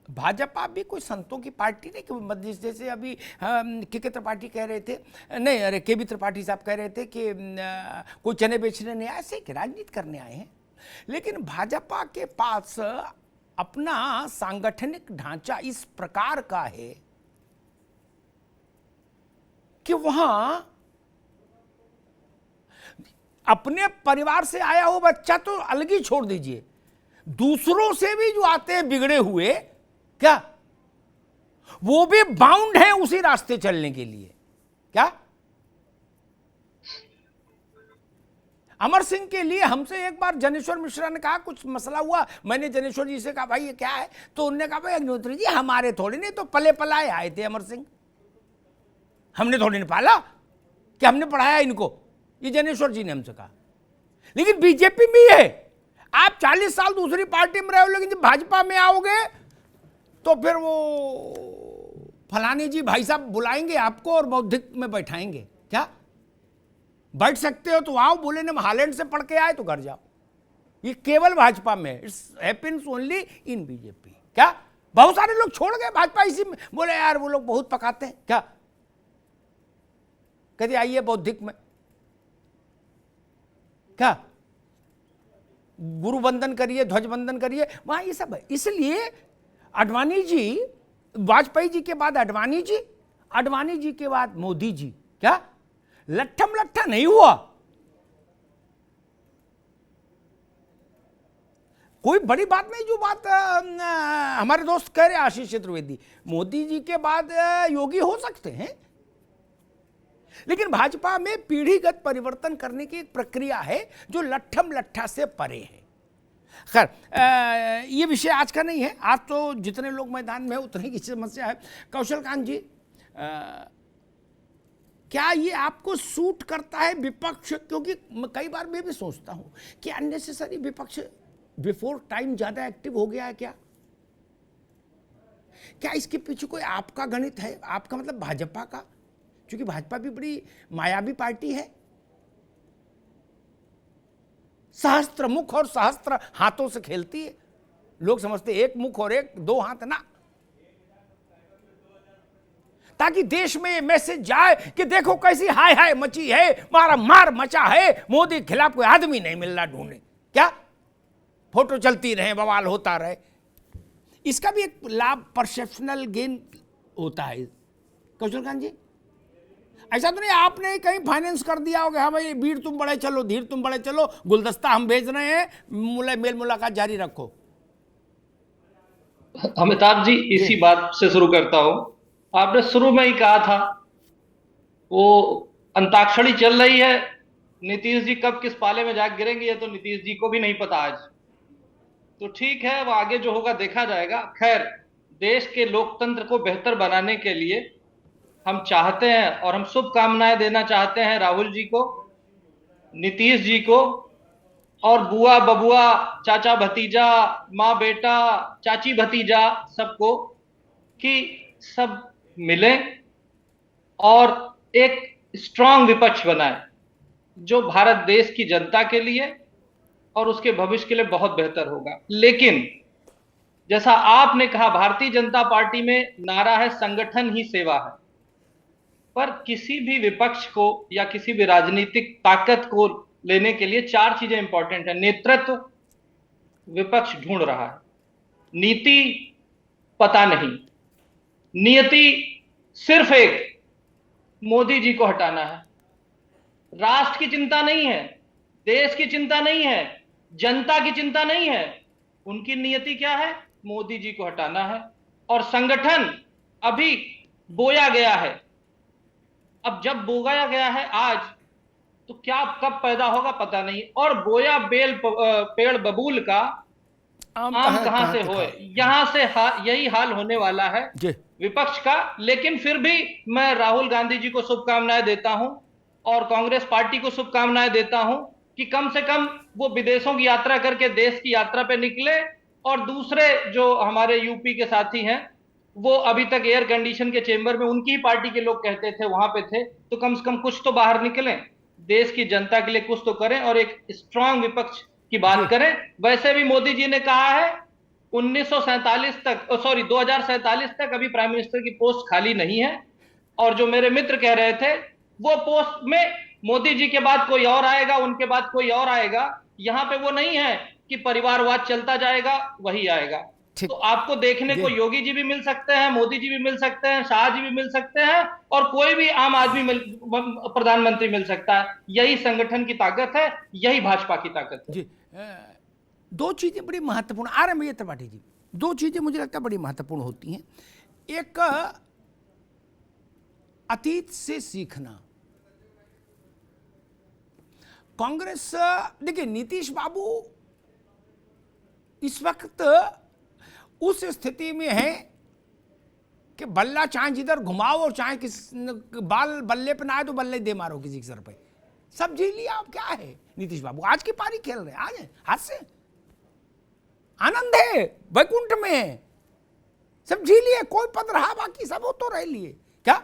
भाजपा भी कोई संतों की पार्टी नहीं कि मध्य जैसे अभी के त्रिपाठी कह रहे थे, नहीं अरे के बी त्रिपाठी साहब कह रहे थे कि कोई चने बेचने नहीं आए, ऐसे राजनीति करने आए हैं। लेकिन भाजपा के पास अपना सांगठनिक ढांचा इस प्रकार का है कि वहां अपने परिवार से आया हो बच्चा तो अलग ही छोड़ दीजिए, दूसरों से भी जो आते हैं बिगड़े हुए, क्या वो भी बाउंड है उसी रास्ते चलने के लिए। क्या अमर सिंह के लिए हमसे एक बार जनेश्वर मिश्रा ने कहा, कुछ मसला हुआ, मैंने जनेश्वर जी से कहा भाई ये क्या है, तो उन्होंने कहा भाई अग्निहोत्री जी हमारे थोड़ी नहीं, तो पले पलाए आए थे अमर सिंह, हमने थोड़ी नहीं पाला कि हमने पढ़ाया इनको, ये जनेश्वर जी ने हमसे कहा। लेकिन बीजेपी में है, आप 40 साल दूसरी पार्टी में रहे हो, लेकिन जब भाजपा में आओगे तो फिर वो फलाने जी भाई साहब बुलाएंगे आपको और बौद्धिक में बैठाएंगे। क्या बैठ सकते हो तो आओ, बोले ना हालैंड से पढ़ के आए तो घर जाओ। ये केवल भाजपा में, it's happens only in BJP. क्या बहुत सारे लोग छोड़ गए भाजपा इसी में, बोले यार वो लोग बहुत पकाते हैं। क्या कहते आइए बौद्धिक में, क्या गुरु वंदन करिए, ध्वज वंदन करिए, वहां ये सब है। इसलिए आडवाणी जी, वाजपेयी जी के बाद आडवाणी जी के बाद मोदी जी, क्या लट्ठम लट्ठा नहीं हुआ। कोई बड़ी बात नहीं जो बात हमारे दोस्त कह रहे आशीष चतुर्वेदी, मोदी जी के बाद योगी हो सकते हैं, लेकिन भाजपा में पीढ़ीगत परिवर्तन करने की एक प्रक्रिया है जो लट्ठम लट्ठा से परे है। खैर ये विषय आज का नहीं है, आज तो जितने लोग मैदान में उतने की समस्या है। कौशल कांत जी, क्या ये आपको सूट करता है विपक्ष? क्योंकि कई बार मैं भी सोचता हूं कि अननेसेसरी विपक्ष बिफोर टाइम ज्यादा एक्टिव हो गया है। क्या इसके पीछे कोई आपका गणित है, आपका मतलब भाजपा का? क्योंकि भाजपा भी बड़ी मायावी पार्टी है, सहस्त्र मुख और सहस्त्र हाथों से खेलती है। लोग समझते एक मुख और एक दो हाथ ना, ताकि देश में ये मैसेज जाए कि देखो कैसी हाय हाय मची है, मारा मार मचा है, मोदी के खिलाफ कोई आदमी नहीं मिल रहा ढूंढने। क्या फोटो चलती रहे, बवाल होता रहे, इसका भी एक लाभ परसेप्शनल गेन होता है। कौशल कांत जी, ऐसा तो नहीं आपने कहीं फाइनेंस कर दिया होगा, हाँ भाई भीड़ तुम बड़े चलो, धीर तुम बड़े चलो, गुलदस्ता हम भेज रहे हैं, मेल मुलाकात जारी रखो। अमिताभ जी, इसी बात से शुरू करता हूं। आपने शुरू में ही कहा था वो अंताक्षरी चल रही है, नीतीश जी कब किस पाले में जाकर गिरेंगे ये तो नीतीश जी को भी नहीं पता आज। तो ठीक है, वो आगे जो होगा देखा जाएगा। खैर, देश के लोकतंत्र को बेहतर बनाने के लिए हम चाहते हैं और हम शुभकामनाएं देना चाहते हैं राहुल जी को, नीतीश जी को और बुआ बबुआ, चाचा भतीजा, माँ बेटा, चाची भतीजा सबको, कि सब मिलें और एक स्ट्रांग विपक्ष बनाएं जो भारत देश की जनता के लिए और उसके भविष्य के लिए बहुत बेहतर होगा। लेकिन जैसा आपने कहा, भारतीय जनता पार्टी में नारा है संगठन ही सेवा है, पर किसी भी विपक्ष को या किसी भी राजनीतिक ताकत को लेने के लिए चार चीजें इंपॉर्टेंट है। नेतृत्व विपक्ष ढूंढ रहा है, नीति पता नहीं, नियति सिर्फ एक, मोदी जी को हटाना है। राष्ट्र की चिंता नहीं है, देश की चिंता नहीं है, जनता की चिंता नहीं है, उनकी नियति क्या है? मोदी जी को हटाना है। और संगठन अभी बोया गया है, अब जब बोया गया है आज, तो क्या कब पैदा होगा पता नहीं। और बोया पेड़ बबूल का आम कहां से होए, यहां से यही हाल होने वाला है विपक्ष का। लेकिन फिर भी मैं राहुल गांधी जी को शुभकामनाएं देता हूं और कांग्रेस पार्टी को शुभकामनाएं देता हूं कि कम से कम वो विदेशों की यात्रा करके देश की यात्रा पे निकले, और दूसरे जो हमारे यूपी के साथी हैं वो अभी तक एयर कंडीशन के चेंबर में, उनकी ही पार्टी के लोग कहते थे वहां पे थे, तो कम से कम कुछ तो बाहर निकलें, देश की जनता के लिए कुछ तो करें और एक स्ट्रांग विपक्ष की बात करें। वैसे भी मोदी जी ने कहा है 1947 तक, 2047 तक अभी प्राइम मिनिस्टर की पोस्ट खाली नहीं है। और जो मेरे मित्र कह रहे थे वो पोस्ट में मोदी जी के बाद कोई और आएगा, उनके बाद कोई और आएगा, यहां पे वो नहीं है कि परिवारवाद चलता जाएगा वही आएगा। तो आपको देखने को योगी जी भी मिल सकते हैं, मोदी जी भी मिल सकते हैं, शाह जी भी मिल सकते हैं, और कोई भी आम आदमी प्रधानमंत्री मिल सकता है। यही संगठन की ताकत है, यही भाजपा की ताकत है। जी, दो चीजें बड़ी महत्वपूर्ण आ रहे हैं त्रिपाठी जी, दो चीजें मुझे लगता है बड़ी महत्वपूर्ण होती हैं। एक, अतीत से सीखना। कांग्रेस, देखिए नीतीश बाबू इस वक्त उस स्थिति में है कि बल्ला चाहे जिधर घुमाओ और चाहे किस बाल बल्ले पे ना आए तो बल्ले दे मारो किसी के सर पे, सब झेल लिया। अब क्या है नीतीश बाबू, आज की पारी खेल रहे हैं, आज है, हाथ से आनंद है, वैकुंठ में है, सब झेल लिए, कोई पद रहा बाकी सब हो तो रह लिए। क्या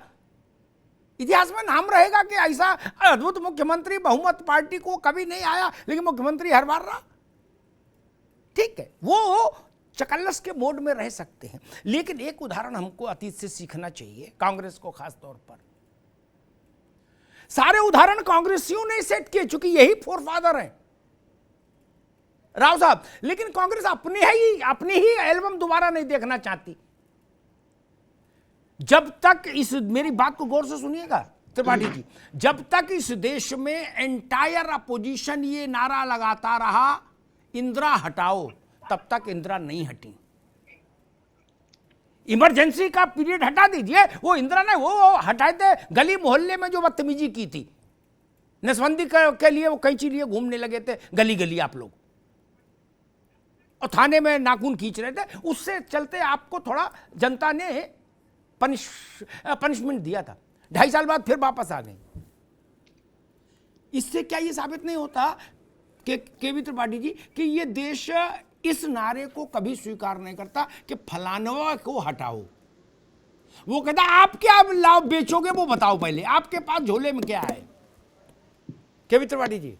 इतिहास में नाम रहेगा कि ऐसा अद्भुत मुख्यमंत्री बहुमत पार्टी को कभी नहीं आया लेकिन मुख्यमंत्री हर बार रहा? ठीक है, वो चकल्लस के मोड में रह सकते हैं, लेकिन एक उदाहरण हमको अतीत से सीखना चाहिए, कांग्रेस को खास तौर पर। सारे उदाहरण कांग्रेसियों ने सेट किए, चूंकि यही फोरफादर हैं राव साहब, लेकिन कांग्रेस अपनी ही एल्बम दोबारा नहीं देखना चाहती। जब तक इस, मेरी बात को गौर से सुनिएगा त्रिपाठी जी, जब तक इस देश में एंटायर अपोजिशन ये नारा लगाता रहा इंदिरा हटाओ, तब तक इंदिरा नहीं हटी। इमरजेंसी का पीरियड हटा दीजिए, वो इंदिरा ने वो हटाए थे गली मोहल्ले में जो बदतमीजी की थी, नसबंदी के लिए वो कैंची लिए घूमने लगे थे गली गली आप लोग, और थाने में नाखून खींच रहे थे, उससे चलते आपको थोड़ा जनता ने पनिशमेंट दिया था। 2.5 साल बाद फिर वापस आ गए। इससे क्या ये साबित नहीं होता कि केवी त्रिपाठी जी कि ये देश इस नारे को कभी स्वीकार नहीं करता कि फलानवा को हटाओ? वो कहता आप क्या लाभ बेचोगे वो बताओ, पहले आपके पास झोले में क्या है? केवी त्रिपाठी जी।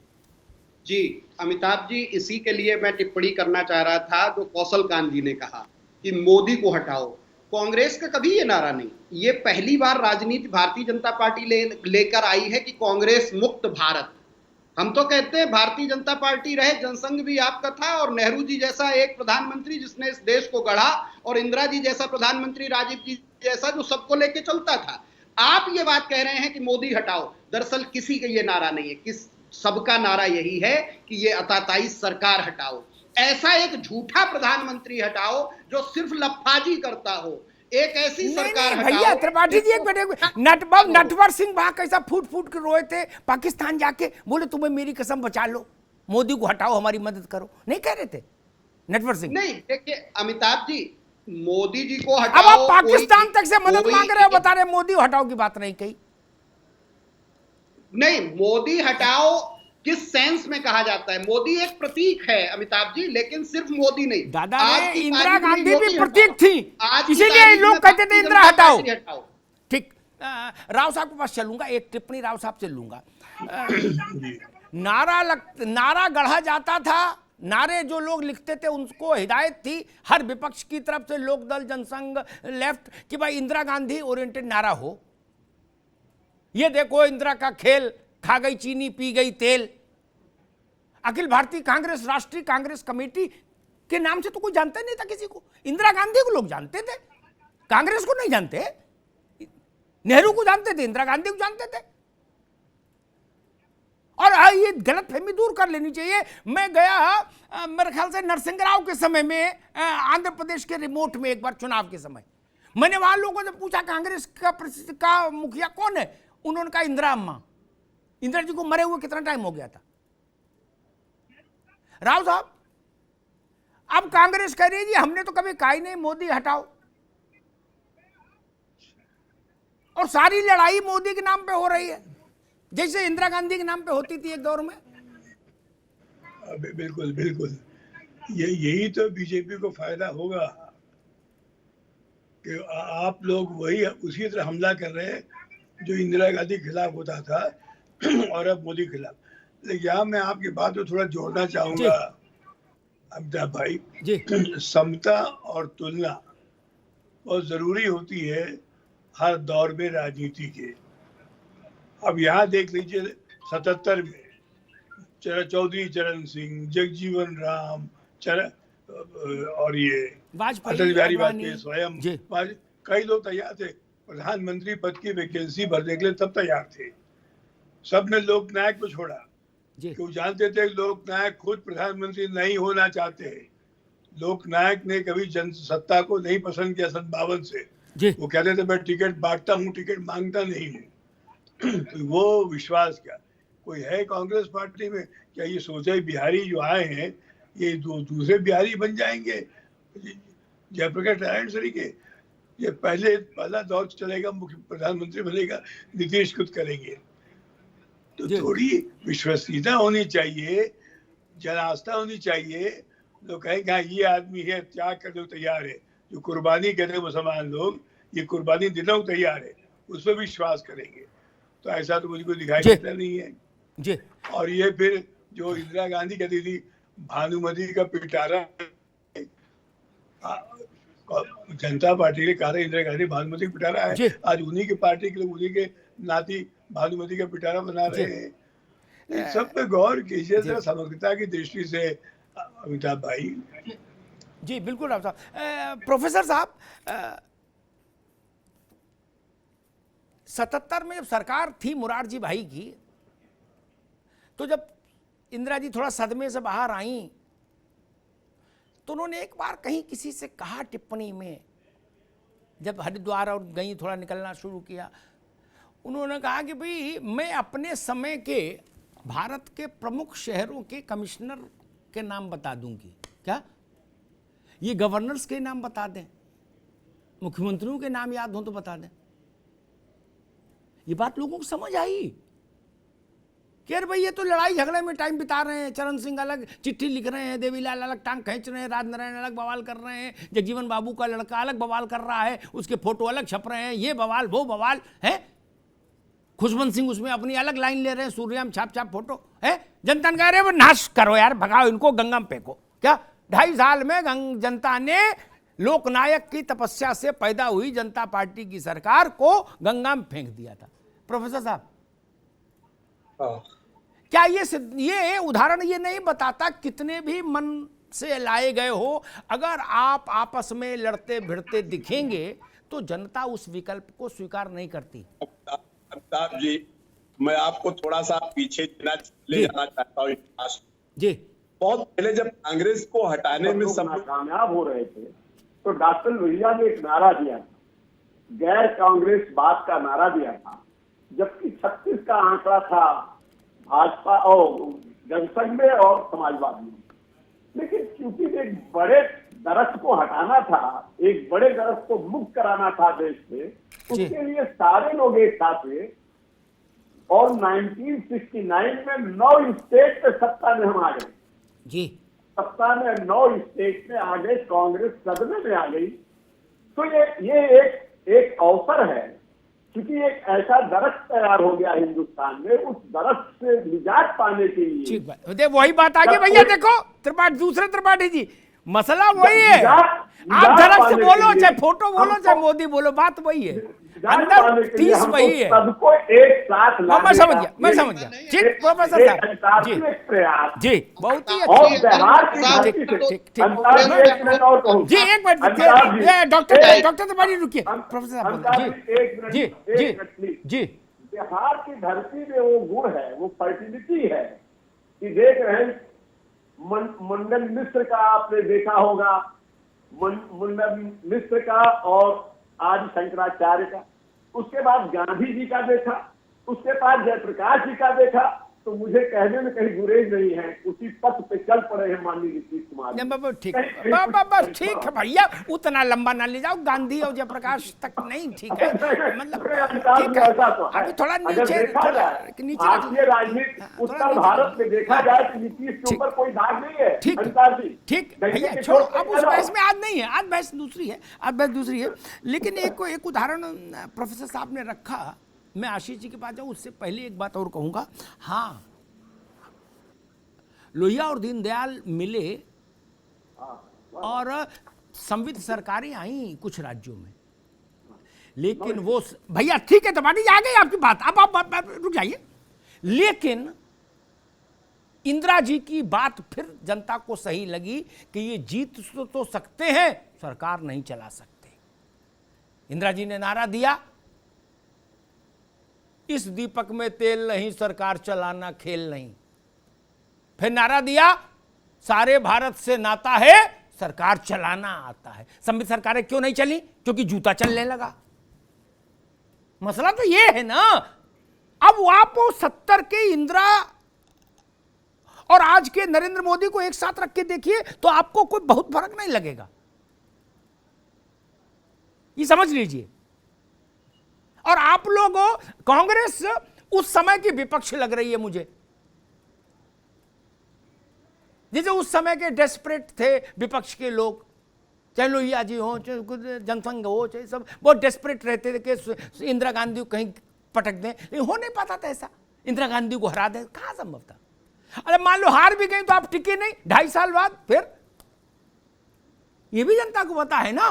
जी अमिताभ जी, इसी के लिए मैं टिप्पणी करना चाह रहा था जो कौशल कांत जी ने कहा कि मोदी को हटाओ। कांग्रेस का कभी ये नारा नहीं, ये पहली बार राजनीति भारतीय जनता पार्टी लेकर आई है कि कांग्रेस मुक्त भारत। हम तो कहते हैं भारतीय जनता पार्टी रहे, जनसंघ भी आपका था, और नेहरू जी जैसा एक प्रधानमंत्री जिसने इस देश को गढ़ा, और इंदिरा जी जैसा प्रधानमंत्री, राजीव जी जैसा जो सबको लेके चलता था। आप ये बात कह रहे हैं कि मोदी हटाओ, दरअसल किसी का ये नारा नहीं है, सबका नारा यही है कि ये अताताई सरकार हटाओ, ऐसा एक झूठा प्रधानमंत्री हटाओ जो सिर्फ लफाजी करता हो, एक ऐसी सरकार हटाओ। भैया त्रिपाठी जी एक मिनट, नटवर सिंह वहां कैसा फूट फूट के रोए थे पाकिस्तान जाके, बोले तुम्हें मेरी कसम बचा लो, मोदी को हटाओ, हमारी मदद करो, नहीं कह रहे थे नटवर सिंह? नहीं, देखिए अमिताभ जी, मोदी जी को हटाओ, अब आप पाकिस्तान तक से मदद मांग रहे हो, बता रहे मोदी हटाओ की बात नहीं कही। नहीं, मोदी हटाओ किस सेंस में कहा जाता है? मोदी एक प्रतीक है अमिताभ जी, लेकिन सिर्फ मोदी नहीं, दादा ने इंदिरा गांधी भी प्रतीक थी, इसीलिए लोग कहते थे इंदिरा हटाओ। ठीक, राव साहब के पास चलूंगा, एक टिप्पणी राव साहब से लूंगा। नारा गढ़ा जाता था, नारे जो लोग लिखते थे उनको हिदायत थी हर विपक्ष की तरफ से, लोकदल, जनसंघ, लेफ्ट, कि भाई इंदिरा गांधी ओरिएंटेड नारा हो। ये देखो इंदिरा का खेल, खा गई चीनी पी गई तेल। अखिल भारतीय कांग्रेस, राष्ट्रीय कांग्रेस कमेटी के नाम से तो कोई जानता नहीं था किसी को। इंदिरा गांधी को लोग जानते थे, कांग्रेस को नहीं जानते। नेहरू को जानते थे, इंदिरा गांधी को जानते थे। और ये गलतफहमी दूर कर लेनी चाहिए। मैं गया मेरे ख्याल से नरसिंह राव के समय में आंध्र प्रदेश के रिमोट में, एक बार चुनाव के समय मैंने वहां लोगों से पूछा कांग्रेस का मुखिया कौन है? उन्होंने कहा इंदिरा अम्मा। इंदिरा जी को मरे हुए कितना टाइम हो गया था? राव साहब, अब कांग्रेस कह रही है हमने तो कभी कहा ही नहीं मोदी हटाओ, और सारी लड़ाई मोदी के नाम पे हो रही है, जैसे इंदिरा गांधी के नाम पे होती थी एक दौर में। बिल्कुल बिल्कुल, यही तो बीजेपी को फायदा होगा कि आप लोग वही उसी तरह हमला कर रहे हैं जो इंदिरा गांधी के खिलाफ होता था और अब मोदी के खिलाफ। लेकिन यहाँ मैं आपकी बात को थोड़ा जोड़ना चाहूंगा। अमिताभ भाई जी, समता और तुलना बहुत जरूरी होती है हर दौर में राजनीति के। अब यहाँ देख लीजिए 77 में चौधरी चरण सिंह, जगजीवन राम, और ये अटल बिहारी वाजपेयी स्वयं, कई लोग तैयार थे प्रधानमंत्री पद की वैकेंसी भरने के लिए, तब तैयार थे। सबने लोकनायक को छोड़ा क्यों? जानते थे लोकनायक खुद प्रधानमंत्री नहीं होना चाहते। लोकनायक ने कभी जनसत्ता को नहीं पसंद किया सन 52 से। वो कहते थे मैं टिकट बांटता हूँ, टिकट मांगता नहीं हूँ। तो वो विश्वास क्या कोई है कांग्रेस पार्टी में? क्या ये सोचे बिहारी जो आए हैं ये दूसरे बिहारी बन जाएंगे? जयप्रकाश नारायण के ये पहला दौर चलेगा, मुख्य प्रधानमंत्री बनेगा, नीतीश खुद करेंगे। तो थोड़ी विश्वसनीयता होनी चाहिए, जन आस्था होनी चाहिए। लोग कहेंगे हाँ ये आदमी है, त्याग करने को तैयार है, जो कुर्बानी करे मुसलमान लोग, ये कुर्बानी देने को तैयार है, उस पर विश्वास करेंगे। तो ऐसा तो मुझको दिखाई देता नहीं है जी। और ये फिर जो इंदिरा गांधी कहती थी भानुमति का पिटारा, जनता पार्टी ने कहा था इंदिरा गांधी भानुमति का पिटारा है, आज उन्हीं की पार्टी के लोग उन्हीं के नाती भानुमति का पिटारा बना रहे हैं। इन सब पे गौर कीजिए जरा समग्रता की दृष्टि से अमिताभ भाई। जी बिल्कुल डॉक्टर साहब। प्रोफेसर साहब 77 में जब सरकार थी मुरारजी भाई की, तो जब इंदिरा जी थोड़ा सदमे से बाहर आई तो उन्होंने एक बार कहीं किसी से कहा टिप्पणी में, जब हरिद्वार और गई थोड़ा निकलना शुरू किया, उन्होंने कहा कि भाई मैं अपने समय के भारत के प्रमुख शहरों के कमिश्नर के नाम बता दूंगी। क्या ये गवर्नर्स के नाम बता दें, मुख्यमंत्रियों के नाम याद हो तो बता दें? ये बात लोगों को समझ आई कि अरे भाई ये तो लड़ाई झगड़े में टाइम बिता रहे हैं। चरण सिंह अलग चिट्ठी लिख रहे हैं, देवीलाल अलग टांग खींच रहे हैं, राजनारायण अलग बवाल कर रहे हैं, जगजीवन बाबू का लड़का अलग बवाल कर रहा है, उसके फोटो अलग छप रहे हैं, ये बवाल वो बवाल है। खुशवंत सिंह उसमें अपनी अलग लाइन ले रहे हैं, सूर्यम छाप छाप फोटो है। जनता ने कह रहे वो नाश करो यार, भगाओ इनको, गंगा में फेंको। क्या 2.5 साल में जनता ने लोकनायक की तपस्या से पैदा हुई जनता पार्टी की सरकार को गंगा में फेंक दिया था। प्रोफेसर साहब क्या ये उदाहरण ये नहीं बताता कितने भी मन से लाए गए हो, अगर आप आपस में लड़ते भिड़ते दिखेंगे तो जनता उस विकल्प को स्वीकार नहीं करती। अमिताभ जी, मैं आपको थोड़ा सा पीछे ले जाना चाहता हूँ। जी, बहुत पहले जब कांग्रेस को हटाने में सब कामयाब हो रहे थे तो डॉक्टर लोहिया ने एक नारा दिया था, गैर कांग्रेस बात का नारा दिया था, जबकि 36 का आंकड़ा था भाजपा और जनसंघ में और समाजवादी में। लेकिन क्योंकि एक बड़े दरख्त को हटाना था, एक बड़े दरख्त को मुक्त कराना था देश से, उसके लिए सारे लोग एक साथ हुए और 1969 में 9 स्टेट पे सत्ता में हम आ गए। जी, सत्ता में 9 स्टेट में आ गए, कांग्रेस सदमे में आ गई। तो ये एक अवसर है, क्योंकि एक ऐसा दरख्त तैयार हो गया हिंदुस्तान में, उस दरख्त से निजात पाने के लिए। ठीक बात, वही बात आ गई भैया। देखो त्रिपाठी, दूसरे त्रिपाठी जी, मसला वही है। आप दरख्त से बोलो, चाहे फोटो बोलो, चाहे मोदी बोलो, बात वही है, अंदर तीस वही है। सबको एक साथ मैं समझ गया। ठीक प्रोफेसर साहब जी, जी बहुत ही अच्छा। जी एक मिनट, डॉक्टर त्रिपाठी रुकिए, प्रोफेसर साहब जी जी जी। बिहार की धरती में वो गुण है, वो फर्टिलिटी है कि देख रहे हैं मंडन मिश्र का आपने देखा होगा, मंडन मिश्र का और आदि शंकराचार्य का, उसके बाद गांधी जी का देखा, उसके बाद जयप्रकाश जी का देखा। तो मुझे कहने में कहीं गुरेज नहीं है, उसी पथ पे चल पड़े हैं माननीय नीतीश कुमार। ठीक बस ठीक है भैया, उतना लंबा ना ले जाओ, गांधी और जयप्रकाश तक नहीं, ठीक है, मतलब ठीक है। अभी थोड़ा नीचे राजनीति उत्तर भारत में देखा जाए तो नीतीश के ऊपर कोई दाग नहीं है। ठीक भैया, छोड़ो, अब उस बहस में आज नहीं है, आज बहस दूसरी है। लेकिन एक उदाहरण प्रोफेसर साहब ने रखा, मैं आशीष जी के पास जाऊँ उससे पहले एक बात और कहूँगा। हाँ, लोहिया और दीनदयाल मिले और संविध सरकारें आई कुछ राज्यों में, लेकिन वो भैया ठीक है त्रिपाठी जी आ गई आपकी बात, अब आप रुक जाइए। लेकिन इंदिरा जी की बात फिर जनता को सही लगी कि ये जीत तो सकते हैं, सरकार नहीं चला सकते। इंदिरा जी ने नारा दिया, इस दीपक में तेल नहीं, सरकार चलाना खेल नहीं। फिर नारा दिया, सारे भारत से नाता है, सरकार चलाना आता है। संविध सरकारें क्यों नहीं चली? क्योंकि जूता चलने लगा। मसला तो ये है ना। अब आप 70 के इंदिरा और आज के नरेंद्र मोदी को एक साथ रख के देखिए तो आपको कोई बहुत फर्क नहीं लगेगा, ये समझ लीजिए। और आप लोगों, कांग्रेस उस समय की विपक्ष लग रही है मुझे, जैसे उस समय के डेस्परेट थे विपक्ष के लोग, चाहे लोहिया जी हो, चाहे जनसंघ हो, चाहे सब बहुत डेस्परेट रहते थे कि इंदिरा गांधी को कहीं पटक दें, लेकिन हो नहीं पाता था ऐसा, इंदिरा गांधी को हरा दें, कहां संभव था। अरे मान लो हार भी गई तो आप टिके नहीं 2.5 साल बाद, फिर ये भी जनता को पता है ना।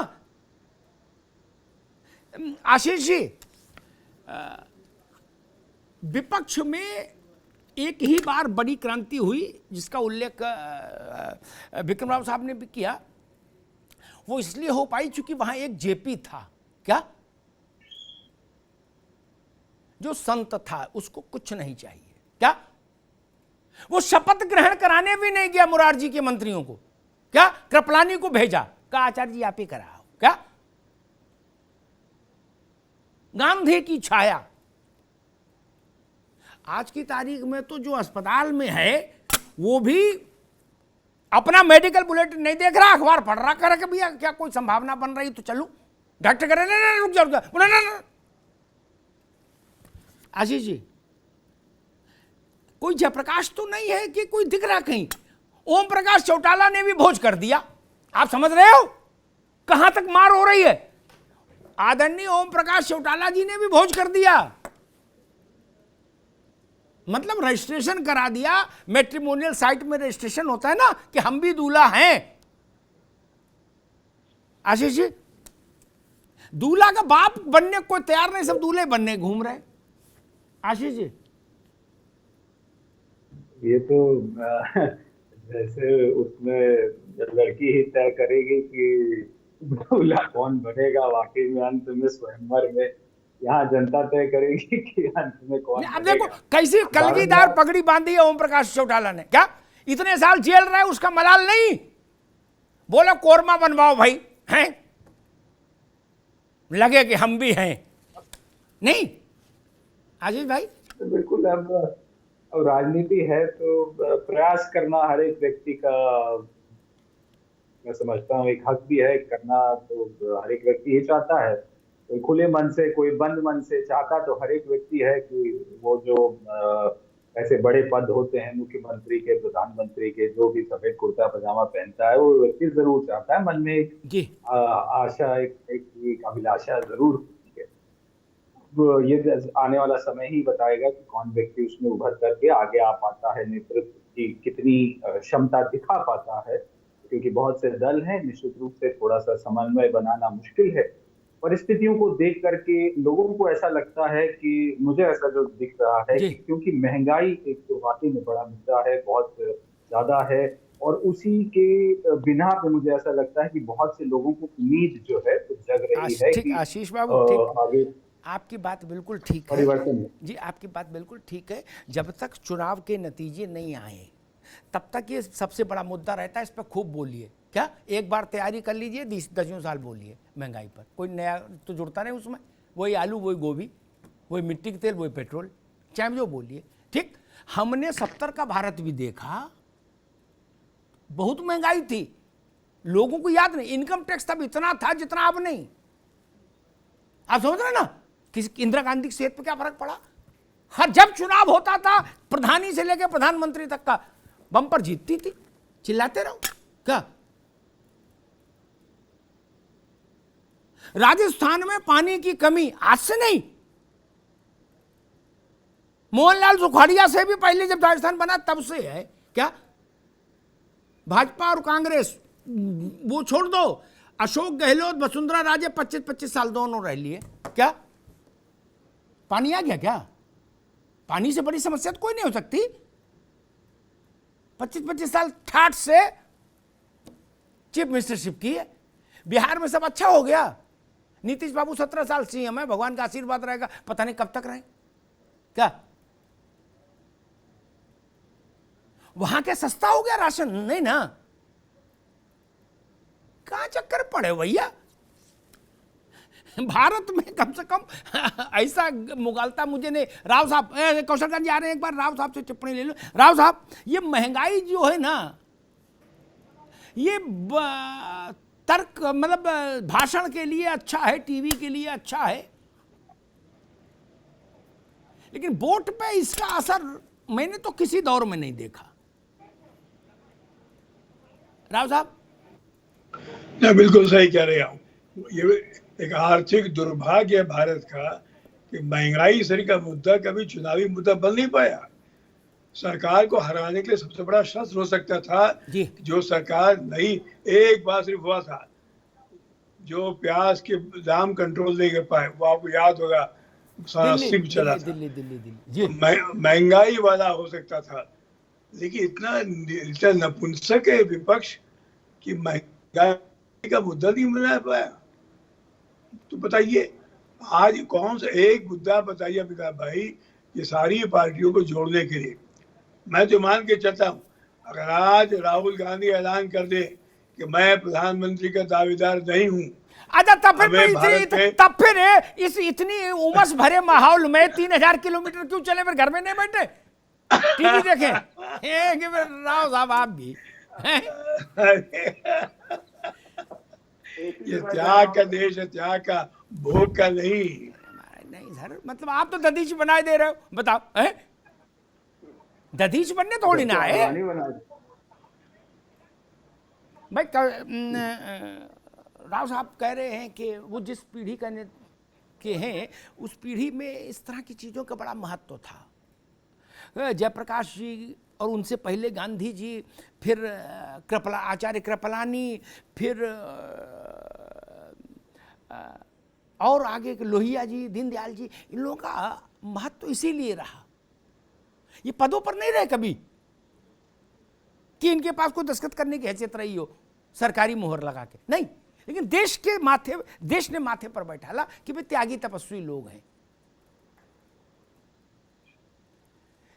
आशीष जी, विपक्ष में एक ही बार बड़ी क्रांति हुई जिसका उल्लेख विक्रम राव साहब ने भी किया, वो इसलिए हो पाई क्योंकि वहां एक जेपी था, क्या, जो संत था, उसको कुछ नहीं चाहिए, क्या, वो शपथ ग्रहण कराने भी नहीं गया मुरारजी के मंत्रियों को, क्या, कृपलानी को भेजा, कहा आचार्य जी आप ही कराओ, क्या, गांधी की छाया। आज की तारीख में तो जो अस्पताल में है वो भी अपना मेडिकल बुलेटिन नहीं देख रहा, अखबार पढ़ रहा, कर भैया क्या कोई संभावना बन रही तो चलूं, डॉक्टर करे नहीं रुक जाओ। आशीष जी, कोई जयप्रकाश तो नहीं है कि कोई दिख रहा कहीं। ओम प्रकाश चौटाला ने भी भोज कर दिया, आप समझ रहे हो कहां तक मार हो रही है। आदरणीय ओम प्रकाश चौटाला जी ने भी भोज कर दिया, मतलब रजिस्ट्रेशन करा दिया। मैट्रिमोनियल साइट में रजिस्ट्रेशन होता है ना कि हम भी दूल्हा हैं। आशीष जी, दूल्हा का बाप बनने को तैयार नहीं, सब दूल्हे बनने घूम रहे। आशीष जी, ये तो जैसे उसमें लड़की ही तय करेगी कि दूल्हा कौन बनेगा, वाकई में अंत में स्वयंवर में यहाँ जनता तय करेगी कि अंत में कौन। अब देखो कैसी कलगीदार पगड़ी बांधी है ओम प्रकाश चौटाला ने, क्या इतने साल जेल रहे उसका मलाल नहीं, बोला कोरमा बनवाओ भाई, हैं लगे कि हम भी हैं। नहीं आशीष भाई, बिल्कुल। अब राजनीति है तो प्रयास करना हर एक व्यक्ति का, मैं समझता हूँ एक हक भी है करना, तो हर एक व्यक्ति ये चाहता है, कोई खुले मन से कोई बंद मन से चाहता तो हर एक व्यक्ति है कि वो जो ऐसे बड़े पद होते हैं मुख्यमंत्री के, प्रधानमंत्री के, जो भी सफेद कुर्ता पजामा पहनता है वो व्यक्ति जरूर चाहता है, मन में एक आशा, एक अभिलाषा जरूर होती है। तो ये आने वाला समय ही बताएगा कि कौन व्यक्ति उसमें उभर करके आगे आ पाता है, नेतृत्व की कितनी क्षमता दिखा पाता है, क्योंकि बहुत से दल हैं, निश्चित रूप से थोड़ा सा समन्वय बनाना मुश्किल है। परिस्थितियों को देख करके लोगों को ऐसा लगता है कि, मुझे ऐसा जो दिख रहा है कि क्योंकि महंगाई एक तो वाकई में बड़ा मुद्दा है, बहुत ज्यादा है, और उसी के बिना पे मुझे ऐसा लगता है कि बहुत से लोगों को उम्मीद जो है तो जग रही है कि आशीष बाबू ठीक, आगे आपकी बात बिल्कुल ठीक है परिवर्तन जी, आपकी बात बिल्कुल ठीक है। जब तक चुनाव के नतीजे नहीं आए तब तक ये सबसे बड़ा मुद्दा रहता है, इस पर खूब बोलिए, क्या एक बार तैयारी कर लीजिए, 10 साल बोलिए महंगाई पर, कोई नया तो जुड़ता नहीं उसमें, वही आलू, वही गोभी, वही मिट्टी के तेल, वही पेट्रोल, चाहे जो बोलिए। ठीक, हमने 70 का भारत भी देखा, बहुत महंगाई थी, लोगों को याद नहीं, इनकम टैक्स तब इतना था जितना अब नहीं। आप समझ रहे ना कि इंदिरा गांधी की सेहत पर क्या फर्क पड़ा। हर जब चुनाव होता था प्रधानी से लेकर प्रधानमंत्री तक का बम्पर जीतती थी, चिल्लाते रहो क्या। राजस्थान में पानी की कमी आज से नहीं, मोहनलाल सुखाड़िया से भी पहले जब राजस्थान बना तब से है, क्या भाजपा और कांग्रेस वो छोड़ दो, अशोक गहलोत वसुंधरा राजे 25-25 साल दोनों रह लिए, क्या पानी आ गया क्या? पानी से बड़ी समस्या तो कोई नहीं हो सकती। 25-25 साल ठाठ से चीफ मिनिस्टरशिप की है। बिहार में सब अच्छा हो गया। नीतीश बाबू 17 साल सीएम है, भगवान का आशीर्वाद रहेगा, पता नहीं कब तक रहे। क्या वहां क्या सस्ता हो गया राशन? नहीं ना, कहां चक्कर पड़े भैया। भारत में कम से कम ऐसा मुगालता मुझे नहीं। राव साहब, कौशलगंज जा रहे हैं, एक बार राव साहब से टिप्पणी ले लो। राव साहब, ये महंगाई जो है ना, ये तर्क मतलब भाषण के लिए अच्छा है, टीवी के लिए अच्छा है, लेकिन वोट पे इसका असर मैंने तो किसी दौर में नहीं देखा। राव साहब, मैं बिल्कुल सही कह रहा हूँ। ये एक आर्थिक दुर्भाग्य है भारत का कि महंगाई सरी का मुद्दा कभी चुनावी मुद्दा बन नहीं पाया। सरकार को हराने के लिए सबसे बड़ा शस्त्र हो सकता था जो सरकार नहीं, एक बार सिर्फ हुआ था, जो प्याज के दाम कंट्रोल नहीं कर पाए, वो आपको याद होगा, 80 में चला था। महंगाई वाला हो सकता था, लेकिन इतना नपुंसक है विपक्ष कि महंगाई का मुद्दा नहीं बना पाया। तो बताइए आज कौन सा एक मुद्दा बताइए अमिताभ भाई, ये सारी पार्टियों को जोड़ने के लिए। मैं तो मान के चलता हूँ, अगर आज राहुल गांधी ऐलान कर दे कि मैं प्रधानमंत्री का दावेदार नहीं हूँ, अच्छा तब फिर इस इतनी उमस भरे माहौल में 3000 किलोमीटर क्यों चले, फिर घर में नहीं बैठे टीवी देखें? राव साहब आप भी ये त्याग का देश है, त्याग का, भोग का नहीं। नहीं सर, मतलब आप तो दधीच बनाए दे रहे हो, बताओ है? दधीच बनने थोड़ी ना है भाई। राव साहब कह रहे हैं कि वो जिस पीढ़ी के हैं उस पीढ़ी में इस तरह की चीज़ों का बड़ा महत्व था। जयप्रकाश जी और उनसे पहले गांधी जी, फिर आचार्य कृपलानी, फिर और आगे के लोहिया जी, दीनदयाल जी, इन लोगों का महत्व इसीलिए रहा। ये पदों पर नहीं रहे कभी कि इनके पास कोई दस्तखत करने की हैसियत रही हो सरकारी मोहर लगा के, नहीं, लेकिन देश ने माथे पर बैठाला कि वे त्यागी तपस्वी लोग हैं।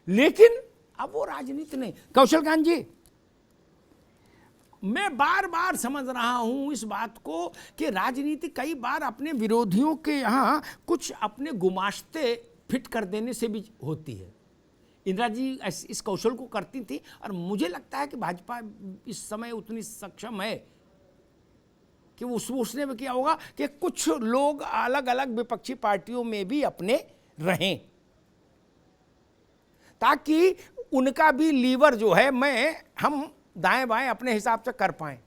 लेकिन अब वो राजनीति नहीं। कौशलकांत जी, मैं बार बार समझ रहा हूं इस बात को कि राजनीति कई बार अपने विरोधियों के यहां कुछ अपने गुमाश्ते फिट कर देने से भी होती है। इंदिरा जी इस कौशल को करती थी और मुझे लगता है कि भाजपा इस समय उतनी सक्षम है कि उसने भी किया होगा कि कुछ लोग अलग अलग विपक्षी पार्टियों में भी अपने रहें, ताकि उनका भी लीवर जो है हम दाएं बाएं अपने हिसाब से कर पाएं।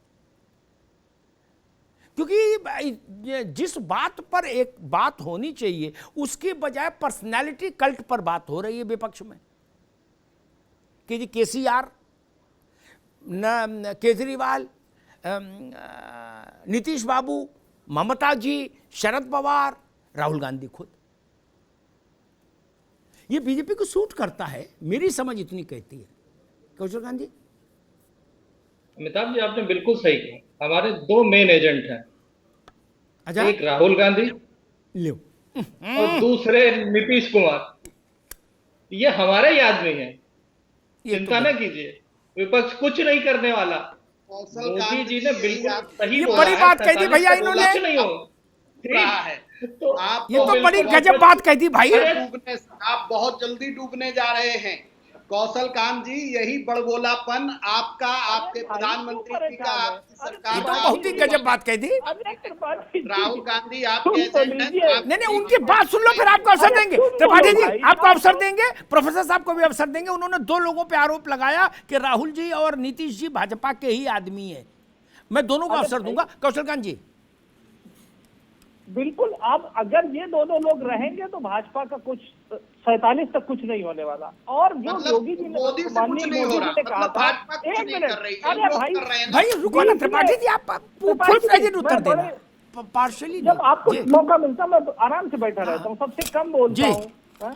क्योंकि जिस बात पर एक बात होनी चाहिए उसके बजाय पर्सनालिटी कल्ट पर बात हो रही है विपक्ष में कि जी केसीआर, केजरीवाल, नीतीश बाबू, ममता जी, शरद पवार, राहुल गांधी खुद। ये बीजेपी को सूट करता है, मेरी समझ इतनी कहती है। कौशल गांधी, अमिताभ जी आपने बिल्कुल सही कहा। हमारे दो मेन एजेंट हैं, अच्छा? एक राहुल गांधी और दूसरे नीतीश कुमार। ये हमारे ही आदमी है, चिंता न कीजिए, विपक्ष कुछ नहीं करने वाला। मोदी जी ने बिल्कुल सही बोला, बड़ी बात कही थी भैया इन्होंने, नहीं हो रहा है तो आप ये तो बड़ी गजब बात कही थी भाई। आप बहुत जल्दी डूबने जा रहे हैं कौशल कांत जी, यही बड़बोलापन आपका, आपके प्रधानमंत्री का, आपकी सरकार ये तो बहुत ही गजब बात कही थी। राहुल गांधी आपके एजेंट हैं। नहीं, उनकी बात सुन लो, फिर आपको अवसर देंगे। त्रिपाठी जी आपको अवसर देंगे, प्रोफेसर साहब को भी अवसर देंगे। उन्होंने दो लोगों पे आरोप लगाया कि राहुल जी और नीतीश जी भाजपा के ही आदमी है। मैं दोनों को अवसर दूंगा। कौशलकांत जी, बिल्कुल, अब अगर ये दोनों लोग रहेंगे तो भाजपा का कुछ 47 तक कुछ नहीं होने वाला। और जो मतलब योगी जी ने, माननीय मोदी जी ने कहा था, एक मिनट, अरे भाई रुको ना त्रिपाठी जी, आप फुल फ्लेजेड उत्तर देना, पार्शियली जब आपको मौका मिलता मैं आराम से बैठा रहता हूँ, सबसे कम बोलता हूँ।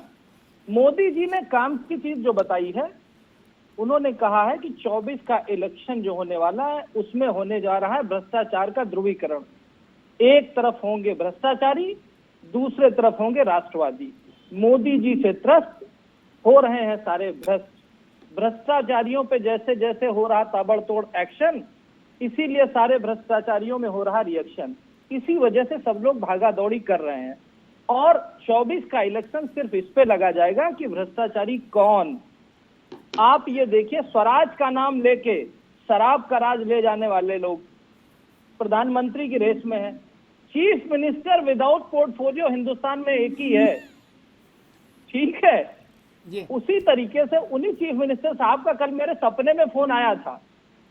मोदी जी ने काम की चीज जो बताई है, उन्होंने कहा है कि 24 का इलेक्शन जो होने वाला है उसमें होने जा रहा है भ्रष्टाचार का ध्रुवीकरण। एक तरफ होंगे भ्रष्टाचारी, दूसरे तरफ होंगे राष्ट्रवादी। मोदी जी से त्रस्त हो रहे हैं सारे भ्रष्टाचारियों पे जैसे जैसे हो रहा ताबड़तोड़ एक्शन, इसीलिए सारे भ्रष्टाचारियों में हो रहा रिएक्शन। इसी वजह से सब लोग भागा दौड़ी कर रहे हैं। और 24 का इलेक्शन सिर्फ इस पे लगा जाएगा कि भ्रष्टाचारी कौन। आप ये देखिए, स्वराज का नाम लेके शराब का राज ले जाने वाले लोग प्रधानमंत्री की रेस में है। Chief minister without portfolio Hindustan में एक ही है, ठीक है। उसी तरीके से उन्हीं चीफ मिनिस्टर साहब का कल मेरे सपने में फोन आया था,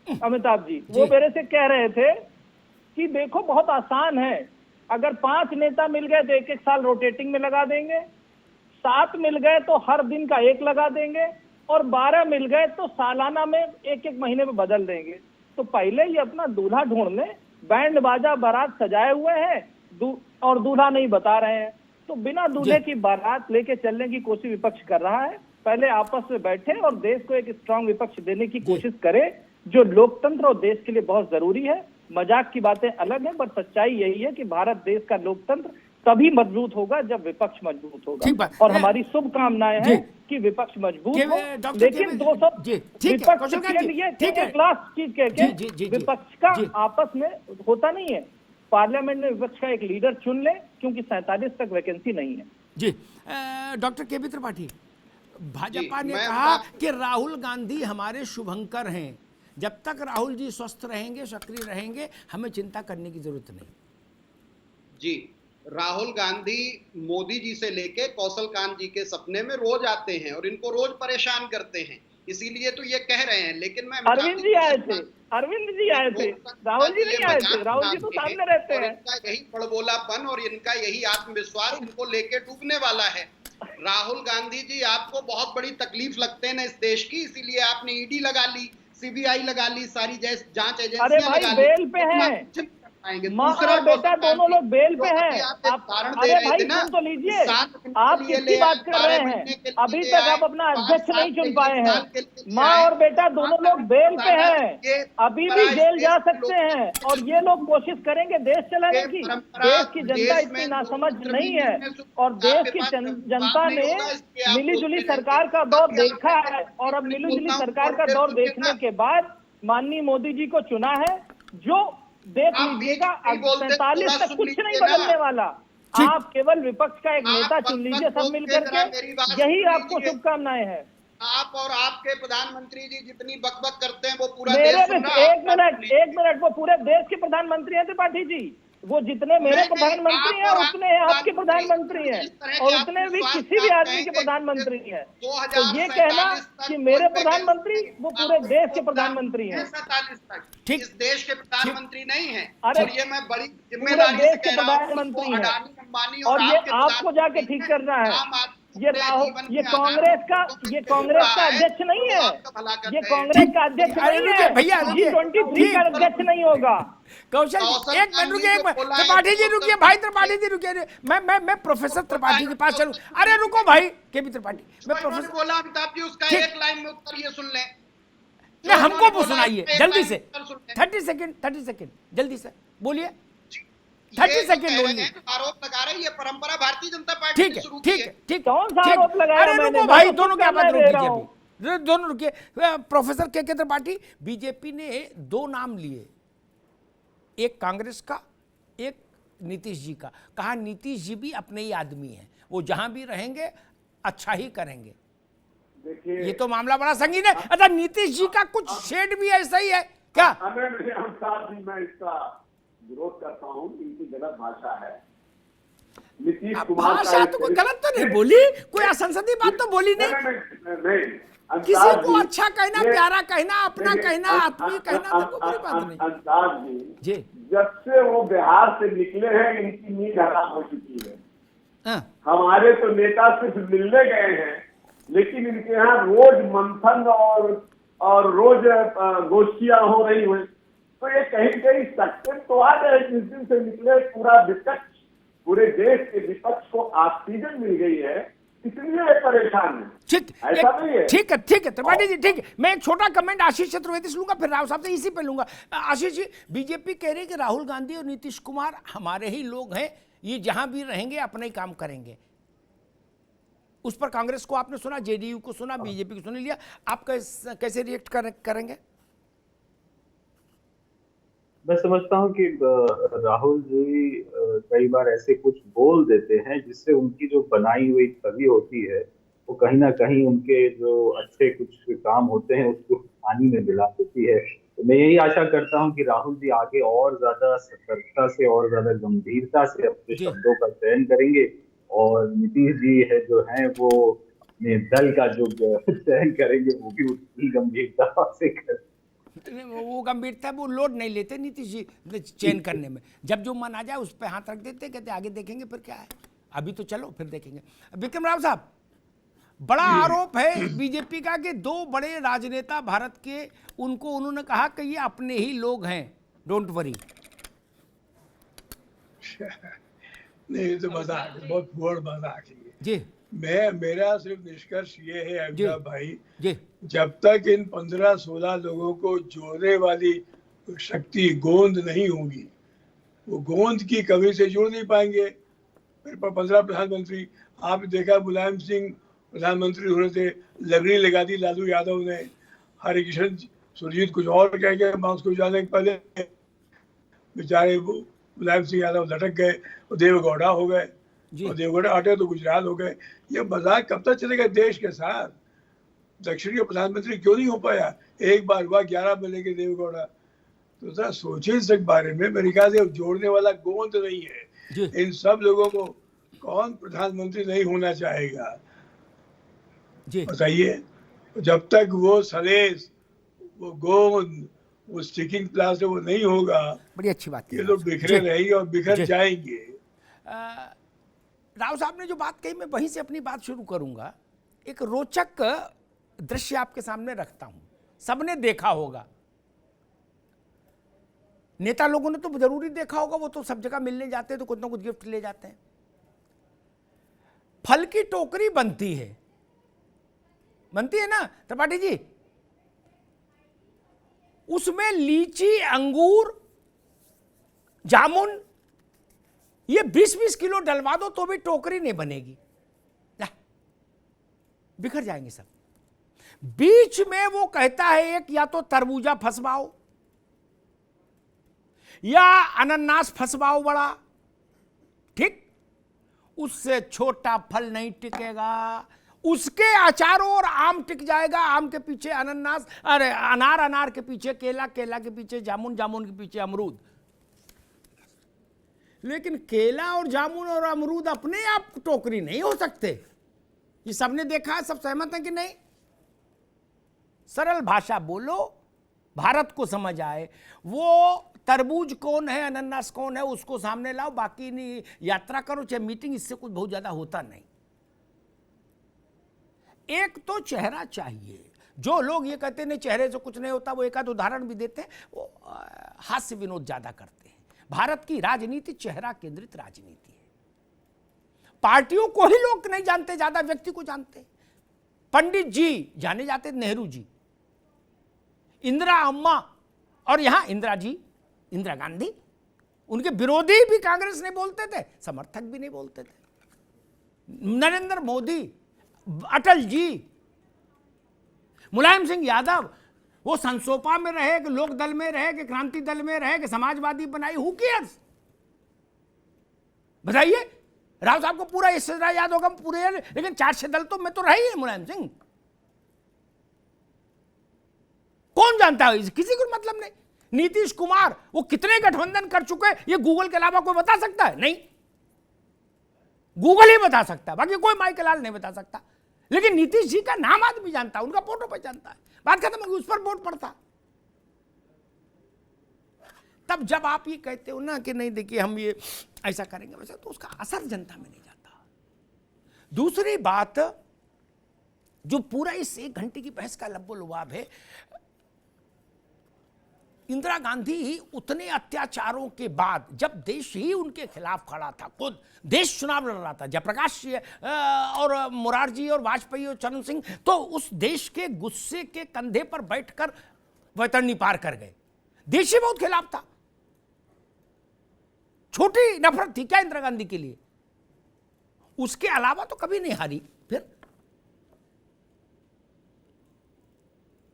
अमिताभ जी। वो मेरे से कह रहे थे कि देखो बहुत आसान है, अगर 5 नेता मिल गए तो 1-1 साल रोटेटिंग में लगा देंगे, 7 मिल गए तो हर दिन का 1 लगा देंगे, और 12 मिल गए तो सालाना में 1-1 महीने में बदल देंगे। तो पहले ये अपना दूल्हा ढूंढ ले, बैंड बाजा बारात सजाए हुए हैं और दूल्हा नहीं बता रहे हैं। तो बिना दूल्हे की बारात लेके चलने की कोशिश विपक्ष कर रहा है। पहले आपस में बैठे और देश को एक स्ट्रांग विपक्ष देने की कोशिश करे, जो लोकतंत्र और देश के लिए बहुत जरूरी है। मजाक की बातें अलग है, पर सच्चाई यही है कि भारत देश का लोकतंत्र तभी मजबूत होगा जब विपक्ष मजबूत होगा। और हमारी शुभकामनाएं हैं कि विपक्ष मजबूत हो। लेकिन 200 विपक्ष के लिए एक लास्ट चीज कह के, विपक्ष का आपस में होता नहीं है। पार्लियामेंट में विपक्ष का एक लीडर चुन ले, क्योंकि 47 तक वैकेंसी नहीं है। जी डॉक्टर के.बी. त्रिपाठी, भाजपा ने कहा कि राहुल गांधी हमारे शुभंकर हैं, जब तक राहुल जी स्वस्थ रहेंगे, सक्रिय रहेंगे, हमें चिंता करने की जरूरत नहीं। जी, राहुल गांधी मोदी जी से लेके कौशल कांत जी के सपने में रोज आते हैं और इनको रोज परेशान करते हैं, इसीलिए तो ये कह रहे हैं। लेकिन मैं अरविंद जी आए थे, राहुल जी नहीं आए थे, राहुल जी तो सामने रहते हैं। इनका यही बड़बोलापन और इनका यही आत्मविश्वास इनको लेके डूबने वाला है। राहुल गांधी जी, आपको बहुत बड़ी तकलीफ लगते हैं ना इस देश की, इसीलिए आपने ईडी लगा ली, सीबीआई लगा ली, सारी जांच एजेंसियां लगा ली। बेल पे हैं, माँ और बेटा दोनों लोग बेल पे हैं। आप अरे भाई सुन तो लीजिए, आप किसकी बात कर रहे हैं? अभी तक आप अपना अध्यक्ष नहीं चुन पाए हैं। माँ और बेटा दोनों लोग बेल पे हैं, अभी भी जेल जा सकते हैं, और ये लोग कोशिश करेंगे देश चलाने की। देश की जनता इतनी नासमझ नहीं है, और देश की जनता ने मिली जुली सरकार का दौर देखा है, और अब मिली जुली सरकार का दौर देखने के बाद माननीय मोदी जी को चुना है। जो देख लीजिएगा, 47 तक कुछ नहीं बदलने वाला। आप केवल विपक्ष का एक नेता चुन लीजिए सब मिलकर के, यही आपको शुभकामनाएं हैं। आप और आपके प्रधानमंत्री जी जितनी बकबक करते हैं वो पूरा मेरे देश सुन रहा है। एक मिनट, वो पूरे देश के प्रधानमंत्री हैं त्रिपाठी जी। वो जितने मेरे प्रधानमंत्री हैं उतने आपके प्रधानमंत्री हैं, और उतने भी किसी भी आदमी के प्रधानमंत्री हैं। तो ये कहना कि मेरे प्रधानमंत्री वो पूरे देश के प्रधानमंत्री हैं, ठीक, इस देश के प्रधानमंत्री नहीं है। अरे और ये मैं बड़ी जिम्मेदारी से कह रहा हूं, प्रधानमंत्री हैं, और ये आपको जाके ठीक करना है। ये कांग्रेस का अध्यक्ष नहीं है, ये कांग्रेस का अध्यक्ष नहीं है भैया। G23 का अध्यक्ष नहीं होगा। कौशल एक मिनट रुकिए, त्रिपाठी जी रुकिए, भाई त्रिपाठी जी रुकिए। मैं प्रोफेसर त्रिपाठी के पास चलूं। अरे रुको भाई के.बी. त्रिपाठी, मैं प्रोफेसर बोला अमिताभ जी, उसका एक लाइन में उत्तर ये सुन लें। नहीं, हमको सुनाइए जल्दी से, 30 सेकंड जल्दी से बोलिए, 30 सेकंड बोलिए। आरोप लगा रहे हैं, ये परंपरा भारतीय जनता पार्टी ने शुरू की है। ठीक। कौन सा आरोप लगाया? अरे रुको भाई, दोनों क्या बात रोक दीजिए अभी, दोनों रुकिए। प्रोफेसर के त्रिपाठी, बीजेपी ने 2 नाम लिए, एक कांग्रेस का, एक नीतीश जी का। कहा नीतीश जी भी अपने ही आदमी हैं, वो जहां भी रहेंगे अच्छा ही करेंगे। देखिए, ये तो मामला बड़ा संगीन है। अच्छा, नीतीश जी का कुछ शेड भी ऐसा ही है क्या? मैं इसका विरोध करता हूँ, इनकी गलत भाषा है। नीतीश कुमार भाषा तो कोई गलत तो नहीं बोली, कोई असंसदीय बात तो बोली नहीं। किसी को अच्छा कहना, प्यारा कहना, अपना कहना, आत्मीय कहना तो कोई बात नहीं। अंदाज जी, जब से वो बिहार से निकले हैं इनकी नींद हराम हो चुकी है। हमारे तो नेता सिर्फ मिलने गए हैं, लेकिन इनके यहाँ रोज मंथन और रोज गोष्ठियां हो रही हुई, तो ये कहीं कहीं सक्सेस तो आ गए। जिस दिन से निकले पूरा विपक्ष, पूरे देश के विपक्ष को ऑक्सीजन मिल गई है, इसलिए ये परेशान है। ठीक, ऐसा नहीं है। ठीक है त्रिपाठी जी, ठीक है। मैं एक छोटा कमेंट आशीष चतुर्वेदी से लूंगा, फिर राव साहब से इसी पे लूंगा। आशीष जी, बीजेपी कह रही है कि राहुल गांधी और नीतीश कुमार हमारे ही लोग हैं, ये जहां भी रहेंगे अपना ही काम करेंगे। उस पर कांग्रेस को आपने सुना, जेडीयू को सुना, बीजेपी को सुन लिया, आप कैसे रिएक्ट करेंगे? मैं समझता हूं कि राहुल जी कई बार ऐसे कुछ बोल देते हैं जिससे उनकी जो बनाई हुई छवि होती है वो कहीं ना कहीं उनके जो अच्छे कुछ काम होते हैं उसको पानी में मिला देती है। तो मैं यही आशा करता हूं कि राहुल जी आगे और ज्यादा सतर्कता से और ज्यादा गंभीरता से अपने शब्दों का चयन करेंगे, और नीतीश जी है जो हैं वो अपने दल का जो चयन करेंगे वो भी उतनी गंभीरता से करेंगे। वो गंभीरता वो लोड नहीं लेते नीतीश जी चयन करने में, जब जो मन आ जाए उस पर हाथ रख देते, कहते आगे देखेंगे फिर क्या है, अभी तो चलो फिर देखेंगे। विक्रम राव साहब, बड़ा आरोप है बीजेपी का कि दो बड़े राजनेता भारत के, उनको उन्होंने कहा कि ये अपने ही लोग हैं, डोंट वरी। नहीं तो मजाक, बहुत फुहड़ मजाक है जी। मेरा सिर्फ निष्कर्ष ये है अमिताभ भाई जी, जब तक इन 15-16 लोगों को जोड़ने वाली शक्ति गोंद नहीं होगी, वो गोंद की कमी से जोड़ नहीं पाएंगे। मेरे पास 15 प्रधानमंत्री, आपने देखा मुलायम सिंह प्रधानमंत्री हो रहे थे, लगनी लगा दी लालू यादव ने, हरे कृष्ण सुरजीत कुछ और कह गए, माउस को जाने के पहले बेचारे मुलायम सिंह यादव लटक गए, और देवगौड़ा हो गए, और देवगौड़ा हटे तो गुजरात हो गए। ये मजाक कब तक चलेगा देश के साथ? दक्षिण के प्रधानमंत्री क्यों नहीं हो पाया? एक बार हुआ 11 मिलेंगे देवगौड़ा, तो जरा सोचिए इस बारे में। मेरे ख्याल से जोड़ने वाला गोंद नहीं है। इन सब लोगों को कौन प्रधानमंत्री नहीं होना चाहेगा बताइए? जब तक वो सलेस, वो गोंद, वो स्टिकिंग प्लास वो नहीं होगा, बड़ी अच्छी बात, ये लोग बिखरे रहेंगे और बिखर जाएंगे। राव साहब ने जो बात कही, मैं वहीं से अपनी बात शुरू करूंगा। एक रोचक दृश्य आपके सामने रखता हूं, सबने देखा होगा, नेता लोगों ने तो जरूरी देखा होगा, वो तो सब जगह मिलने जाते हैं तो कुछ ना कुछ गिफ्ट ले जाते हैं। फल की टोकरी बनती है ना त्रिपाठी जी, उसमें लीची, अंगूर, जामुन, ये 20-20 किलो डलवा दो तो भी टोकरी नहीं बनेगी, बिखर जाएंगे सब। बीच में वो कहता है एक, या तो तरबूजा फंसवाओ या अनानास फंसवाओ बड़ा, ठीक, उससे छोटा फल नहीं टिकेगा, उसके अचारों और आम टिक जाएगा, आम के पीछे अनानास, अरे अनार, अनार के पीछे केला, केला के पीछे जामुन, जामुन के पीछे अमरूद। लेकिन केला और जामुन और अमरूद अपने आप टोकरी नहीं हो सकते, ये सबने देखा है, सब सहमत हैं कि नहीं? सरल भाषा बोलो, भारत को समझ आए। वो तरबूज कौन है, अनानास कौन है, उसको सामने लाओ, बाकी नहीं, यात्रा करो चाहे मीटिंग, इससे कुछ बहुत ज्यादा होता नहीं। एक तो चेहरा चाहिए। जो लोग ये कहते नहीं चेहरे से कुछ नहीं होता, वो एक आध उदाहरण भी देते हैं, वो हास्य विनोद ज्यादा करते हैं। भारत की राजनीति चेहरा केंद्रित राजनीति है। पार्टियों को ही लोग नहीं जानते, ज्यादा व्यक्ति को जानते। पंडित जी जाने जाते, नेहरू जी, इंदिरा अम्मा, और यहां इंदिरा जी, इंदिरा गांधी, उनके विरोधी भी कांग्रेस नहीं बोलते थे, समर्थक भी नहीं बोलते थे। नरेंद्र मोदी, अटल जी, मुलायम सिंह यादव, वो संसोपा में रहे कि लोक दल में रहे कि क्रांति दल में रहे कि समाजवादी बनाई, हु केयर्स? बताइए। राव साहब को पूरा इस्तेरा याद होगा पूरे, लेकिन 4-6 दल तो में तो रही है मुलायम सिंह, कौन जानता है, किसी को मतलब नहीं। नीतीश कुमार, वो कितने गठबंधन कर चुके हैं ये गूगल के अलावा कोई बता सकता है? नहीं, गूगल ही बता सकता है, बाकी कोई माइकल लाल नहीं बता सकता। लेकिन नीतीश जी का नाम आदमी जानता है, उनका फोटो पहचानता है, बात खत्म होगी, उस पर वोट पड़ता। तब जब आप ये कहते हो ना कि नहीं देखिए हम ये ऐसा करेंगे वैसा, तो उसका असर जनता में नहीं जाता। दूसरी बात, जो पूरा इस 1 घंटे की बहस का लब्बो लुबाब है, इंदिरा गांधी उतने अत्याचारों के बाद, जब देश ही उनके खिलाफ खड़ा था, खुद देश चुनाव लड़ रहा था, जयप्रकाश और मोरारजी और वाजपेयी और चरण सिंह, तो उस देश के गुस्से के कंधे पर बैठकर वैतरणी पार कर गए। देश ही बहुत खिलाफ था। छोटी नफरत थी क्या इंदिरा गांधी के लिए? उसके अलावा तो कभी नहीं हारी फिर,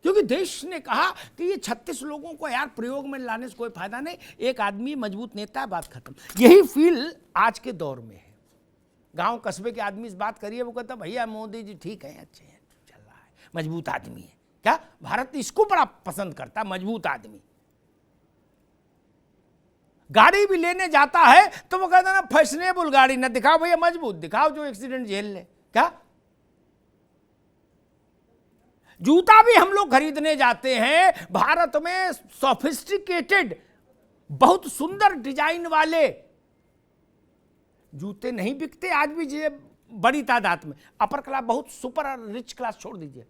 क्योंकि देश ने कहा कि ये 36 लोगों को यार प्रयोग में लाने से कोई फायदा नहीं, एक आदमी मजबूत नेता है, बात खत्म। यही फील आज के दौर में है। गांव कस्बे के आदमी से बात करिए, वो कहता भैया मोदी जी ठीक है, अच्छे हैं, चल रहा है, मजबूत आदमी है। क्या भारत इसको बड़ा पसंद करता है, मजबूत आदमी। गाड़ी भी लेने जाता है तो वो कहता ना फैशनेबल गाड़ी ना दिखाओ भैया, मजबूत दिखाओ जो एक्सीडेंट झेल ले। क्या जूता भी हम लोग खरीदने जाते हैं, भारत में सोफिस्टिकेटेड बहुत सुंदर डिजाइन वाले जूते नहीं बिकते आज भी बड़ी तादाद में। अपर क्लास, बहुत सुपर रिच क्लास छोड़ दीजिए,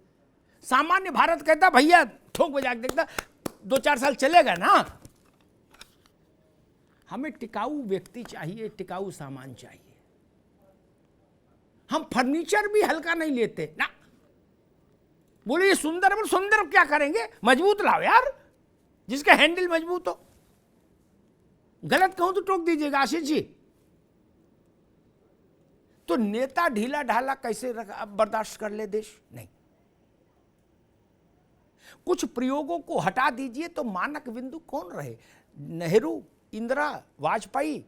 सामान्य भारत कहता भैया ठोक बजा के देखता 2-4 साल चलेगा ना। हमें टिकाऊ व्यक्ति चाहिए, टिकाऊ सामान चाहिए। हम फर्नीचर भी हल्का नहीं लेते ना। बोले ये सुंदर, बोले सुंदर क्या करेंगे, मजबूत लाओ यार, जिसका हैंडल मजबूत हो। गलत कहूं तो टोक दीजिएगा आशीष जी। तो नेता ढीला ढाला कैसे बर्दाश्त कर ले देश? नहीं। कुछ प्रयोगों को हटा दीजिए तो मानक बिंदु कौन रहे? नेहरू, इंदिरा, वाजपेयी,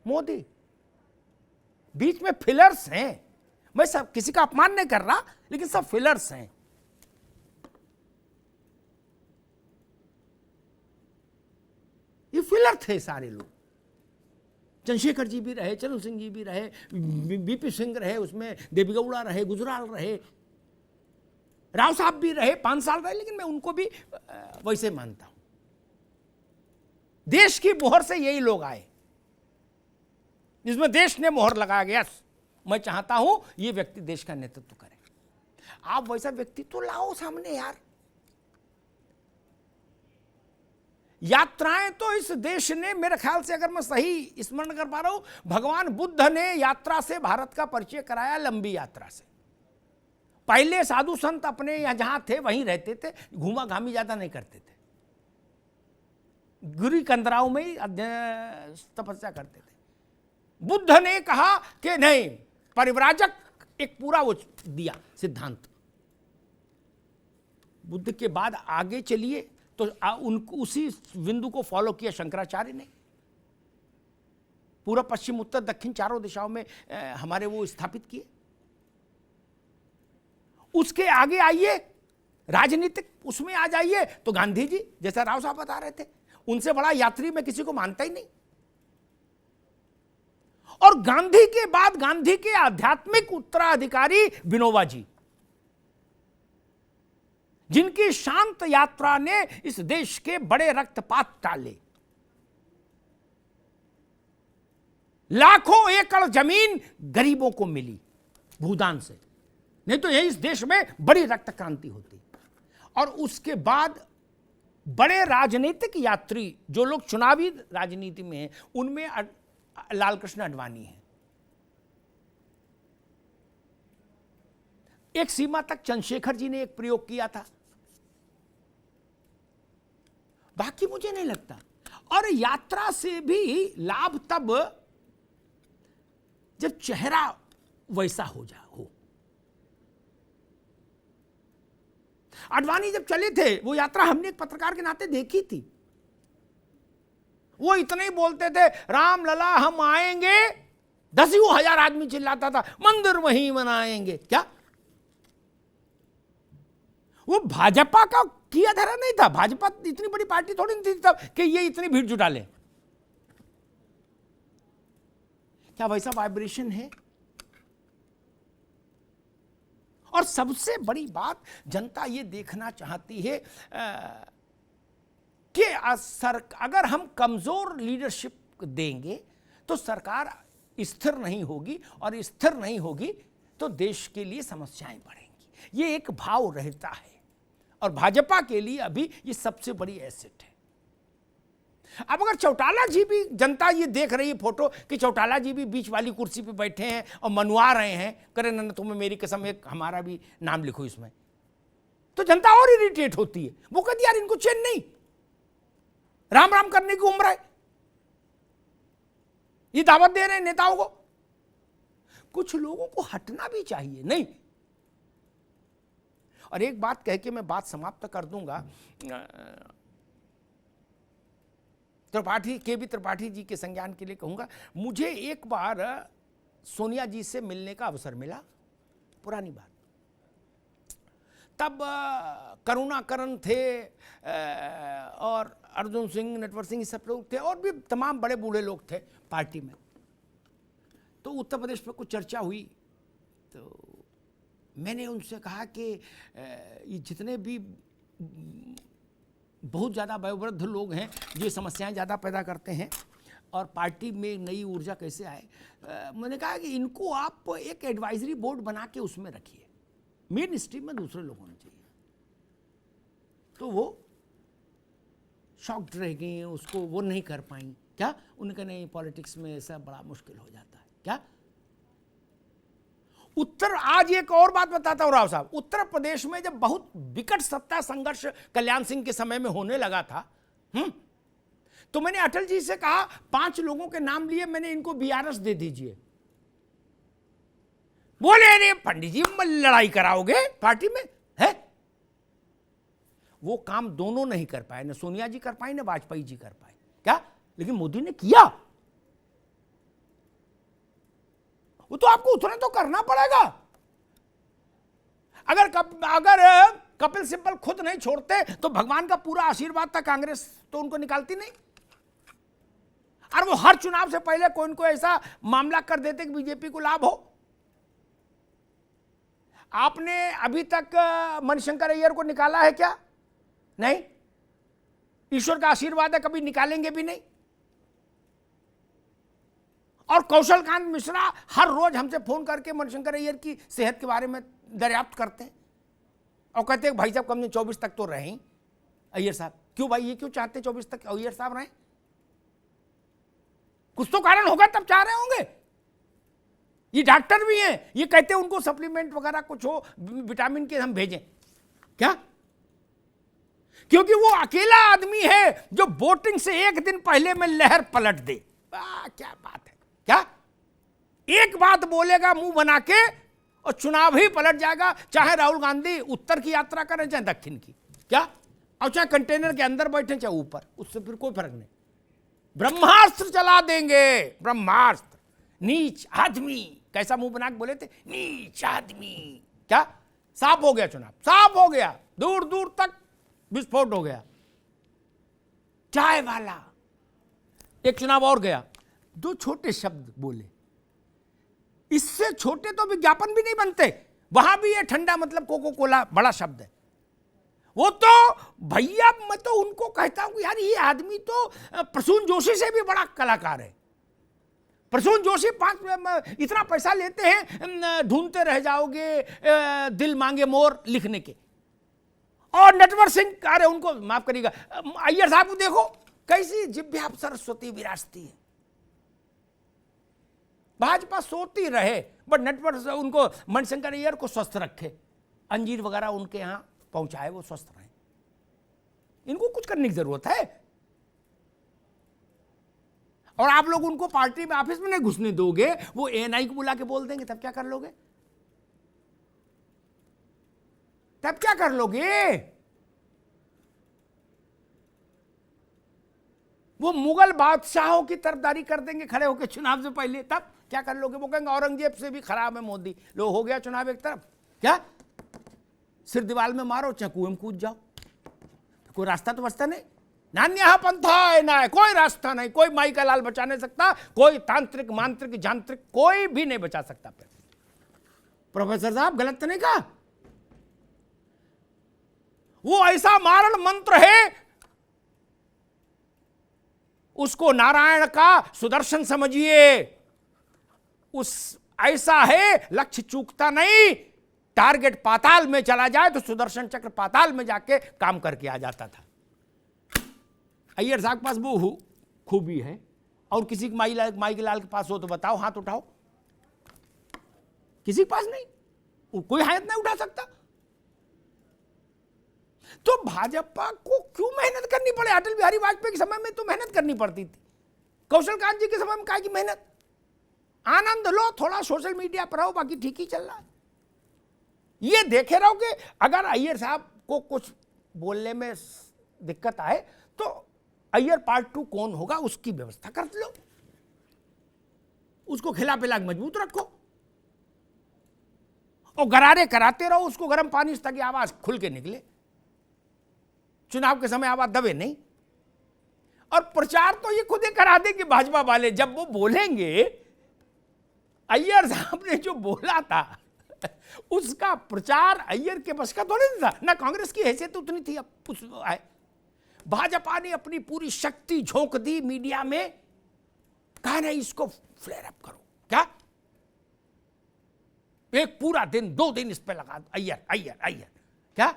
मोदी। बीच में फिलर्स हैं। मैं सब किसी का अपमान नहीं कर रहा, लेकिन सब फिलर्स हैं। ये फिलर थे सारे लोग। चंद्रशेखर जी भी रहे, चरण सिंह जी भी रहे, बीपी सिंह रहे, उसमें देवेगौड़ा रहे, गुजराल रहे, राव साहब भी रहे, 5 साल रहे, लेकिन मैं उनको भी वैसे मानता हूं। देश की मोहर से यही लोग आए, जिसमें देश ने मोहर लगाया गया। मैं चाहता हूं ये व्यक्ति देश का नेतृत्व करे। आप वैसा व्यक्ति तो लाओ सामने यार। यात्राएं तो इस देश ने, मेरे ख्याल से अगर मैं सही स्मरण कर पा रहा हूं, भगवान बुद्ध ने यात्रा से भारत का परिचय कराया, लंबी यात्रा से। पहले साधु संत अपने यहां जहां थे वहीं रहते थे, घूमा घामी ज्यादा नहीं करते थे, गिरी कंदराओं में ही तपस्या करते थे। बुद्ध ने कहा कि नहीं, परिव्राजक एक पूरा वो दिया सिद्धांत। बुद्ध के बाद आगे चलिए तो उनको उसी बिंदु को फॉलो किया शंकराचार्य ने। पूरा पश्चिम उत्तर दक्षिण चारों दिशाओं में हमारे वो स्थापित किए। उसके आगे आइए राजनीतिक उसमें आ जाइए तो गांधी जी, जैसा राव साहब बता रहे थे, उनसे बड़ा यात्री मैं किसी को मानता ही नहीं। और गांधी के बाद गांधी के आध्यात्मिक उत्तराधिकारी विनोबा जी, जिनकी शांत यात्रा ने इस देश के बड़े रक्तपात टाले। लाखों एकड़ जमीन गरीबों को मिली भूदान से, नहीं तो यही इस देश में बड़ी रक्त क्रांति होती। और उसके बाद बड़े राजनीतिक यात्री जो लोग चुनावी राजनीति में हैं, उनमें लाल कृष्ण आडवाणी है। एक सीमा तक चंद्रशेखर जी ने एक प्रयोग किया था, बाकी मुझे नहीं लगता। और यात्रा से भी लाभ तब जब चेहरा वैसा हो आडवाणी जब चले थे वो यात्रा हमने एक पत्रकार के नाते देखी थी। वो इतने ही बोलते थे, राम लला हम आएंगे, 10,000 आदमी चिल्लाता था, मंदिर वहीं बनाएंगे। क्या वो भाजपा का किया धरा नहीं था? भाजपा इतनी बड़ी पार्टी थोड़ी नहीं थी तब कि ये इतनी भीड़ जुटा ले। क्या वैसा वाइब्रेशन है? और सबसे बड़ी बात, जनता ये देखना चाहती है कि अगर हम कमजोर लीडरशिप देंगे तो सरकार स्थिर नहीं होगी, और स्थिर नहीं होगी तो देश के लिए समस्याएं बढ़ेंगी। ये एक भाव रहता है, और भाजपा के लिए अभी ये सबसे बड़ी एसेट है। अब अगर चौटाला जी भी, जनता ये देख रही है फोटो कि चौटाला जी भी बीच वाली कुर्सी पे बैठे हैं और मनवा रहे हैं, करे ना तुम्हें मेरी कसम एक हमारा भी नाम लिखो इसमें, तो जनता और इरिटेट होती है। वो कहती यार इनको चैन नहीं, राम राम करने की उम्र है, ये दावत दे रहे हैं नेताओं को। कुछ लोगों को हटना भी चाहिए, नहीं। और एक बात कह के मैं बात समाप्त कर दूंगा। त्रिपाठी त्रिपाठी जी के संज्ञान के लिए कहूंगा, मुझे एक बार सोनिया जी से मिलने का अवसर मिला, पुरानी बात, तब करुणाकरण थे और अर्जुन सिंह, नटवर सिंह, सब लोग थे, और भी तमाम बड़े बूढ़े लोग थे पार्टी में। तो उत्तर प्रदेश पर कुछ चर्चा हुई, तो मैंने उनसे कहा कि ये जितने भी बहुत ज़्यादा वयोवृद्ध लोग हैं जो समस्याएं ज़्यादा पैदा करते हैं, और पार्टी में नई ऊर्जा कैसे आए, मैंने कहा कि इनको आप एक एडवाइजरी बोर्ड बना के उसमें रखिए, मेन स्ट्रीम में दूसरे लोग होने चाहिए। तो वो शॉक्ड रह गई, उसको वो नहीं कर पाई। क्या उनका नहीं, पॉलिटिक्स में ऐसा बड़ा मुश्किल हो जाता है क्या। आज एक और बात बताता हूं राव साहब, उत्तर प्रदेश में जब बहुत विकट सत्ता संघर्ष कल्याण सिंह के समय में होने लगा था, तो मैंने अटल जी से कहा 5 लोगों के नाम लिए, मैंने इनको बीआरएस दे दीजिए। बोले अरे पंडित जी लड़ाई कराओगे पार्टी में, है? वो काम दोनों नहीं कर पाए, न सोनिया जी कर पाई, न वाजपेयी जी कर पाए। क्या? लेकिन मोदी ने किया। वो तो आपको उतना तो करना पड़ेगा। अगर कपिल सिब्बल खुद नहीं छोड़ते तो भगवान का पूरा आशीर्वाद था, कांग्रेस तो उनको निकालती नहीं। और वो हर चुनाव से पहले कोई इनको ऐसा मामला कर देते कि बीजेपी को लाभ हो। आपने अभी तक मणिशंकर अय्यर को निकाला है क्या? नहीं। ईश्वर का आशीर्वाद है, कभी निकालेंगे भी नहीं। और कौशल कांत मिश्रा हर रोज हमसे फोन करके मणिशंकर अय्यर की सेहत के बारे में दरियाफ्त करते हैं और कहते हैं भाई साहब कम से 24 तक तो रहें अय्यर साहब। क्यों भाई, ये क्यों चाहते 24 तक अय्यर साहब रहें? कुछ तो कारण होगा तब चाह रहे होंगे। ये डॉक्टर भी हैं, ये कहते हैं उनको सप्लीमेंट वगैरह कुछ हो, विटामिन के हम भेजें। क्या? क्योंकि वो अकेला आदमी है जो वोटिंग से एक दिन पहले में लहर पलट दे। क्या बात है। क्या? एक बात बोलेगा मुंह बना के और चुनाव ही पलट जाएगा, चाहे राहुल गांधी उत्तर की यात्रा करें चाहे दक्षिण की। क्या? और चाहे कंटेनर के अंदर बैठे चाहे ऊपर, उससे फिर कोई फर्क नहीं। ब्रह्मास्त्र चला देंगे, ब्रह्मास्त्र। नीच आदमी, कैसा मुंह बना के बोले थे, नीच आदमी। क्या? साफ हो गया चुनाव, साफ हो गया, दूर दूर तक विस्फोट हो गया। चाय वाला एक चुनाव और गया, 2 छोटे शब्द बोले, इससे छोटे तो विज्ञापन भी नहीं बनते। वहां भी ये ठंडा मतलब कोको कोला बड़ा शब्द है। वो तो भैया, मैं तो उनको कहता हूं यार ये आदमी तो प्रसून जोशी से भी बड़ा कलाकार है। प्रसून जोशी इतना पैसा लेते हैं, ढूंढते रह जाओगे दिल मांगे मोर लिखने के। और नटवर सिंह, अरे उनको माफ करिएगा, अय्यर साहब को देखो कैसी जिभ्या सरस्वती विरासती है। भाजपा सोती रहे, बट नटवर उनको, मणिशंकर अय्यर को स्वस्थ रखे, अंजीर वगैरह उनके यहां पहुंचाए, वो स्वस्थ रहे। इनको कुछ करने की जरूरत है। और आप लोग उनको पार्टी में ऑफिस में नहीं घुसने दोगे, वो एएनआई को बुला के बोल देंगे, तब क्या कर लोगे? तब क्या कर लोगे? वो मुगल बादशाहों की तरफदारी कर देंगे खड़े होकर चुनाव से पहले, तब क्या कर लोगे? वो कहेंगे औरंगजेब से भी खराब है मोदी। लो हो गया चुनाव एक तरफ। क्या? सिर दीवार में मारो चाहे कुएं में कूद जाओ, कोई रास्ता तो बचता नहीं। नान्या पंथा है ना, कोई रास्ता नहीं, कोई माई का लाल बचा नहीं सकता, कोई तांत्रिक मांत्रिक जानत्रिक कोई भी नहीं बचा सकता। प्रोफेसर साहब गलत तो नहीं कहा? वो ऐसा मारण मंत्र है, उसको नारायण का सुदर्शन समझिए। उस ऐसा है, लक्ष्य चूकता नहीं, टारगेट पाताल में चला जाए तो सुदर्शन चक्र पाताल में जाके काम करके आ जाता था। अय्यर साहब के पास वो खूबी है, और किसी के माई के लाल के पास हो तो बताओ, हाथ उठाओ। किसी के पास नहीं, कोई हाथ नहीं उठा सकता। तो भाजपा को क्यों मेहनत करनी पड़े? अटल बिहारी वाजपेयी के समय में तो मेहनत करनी पड़ती थी, कौशल कांत जी के समय में काहे की मेहनत? आनंद लो, थोड़ा सोशल मीडिया पर रहो, बाकी ठीक ही चल रहा है। ये देखे रहो कि अगर अय्यर साहब को कुछ बोलने में दिक्कत आए तो अय्यर पार्ट 2 कौन होगा उसकी व्यवस्था कर लो, उसको खिला पिला के मजबूत रखो, और गरारे कराते रहो उसको गर्म पानी से, ताकि आवाज खुल के निकले। चुनाव के समय आवाज दबे नहीं। और प्रचार तो ये खुद ही करा दे कि भाजपा वाले जब वो बोलेंगे, अय्यर साहब ने जो बोला था उसका प्रचार अय्यर के बस का थोड़ी था ना, कांग्रेस की हैसियत उतनी थी। अब भाजपा ने अपनी पूरी शक्ति झोंक दी मीडिया में, कहा नहीं इसको फ्लेयर अप करो। क्या एक पूरा दिन 2 दिन इस पे लगा दो, अय्यर अय्यर अय्यर। क्या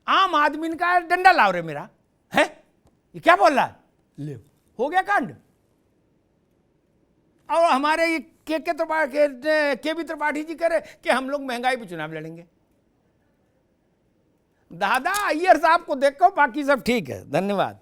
आम आदमी का डंडा लाओ रे मेरा है, ये क्या बोल रहा है? ले हो गया कांड। और हमारे ये के बी त्रिपाठी जी करे कि हम लोग महंगाई पे चुनाव लड़ेंगे। दादा अय्यर साहब को देखो, बाकी सब ठीक है। धन्यवाद।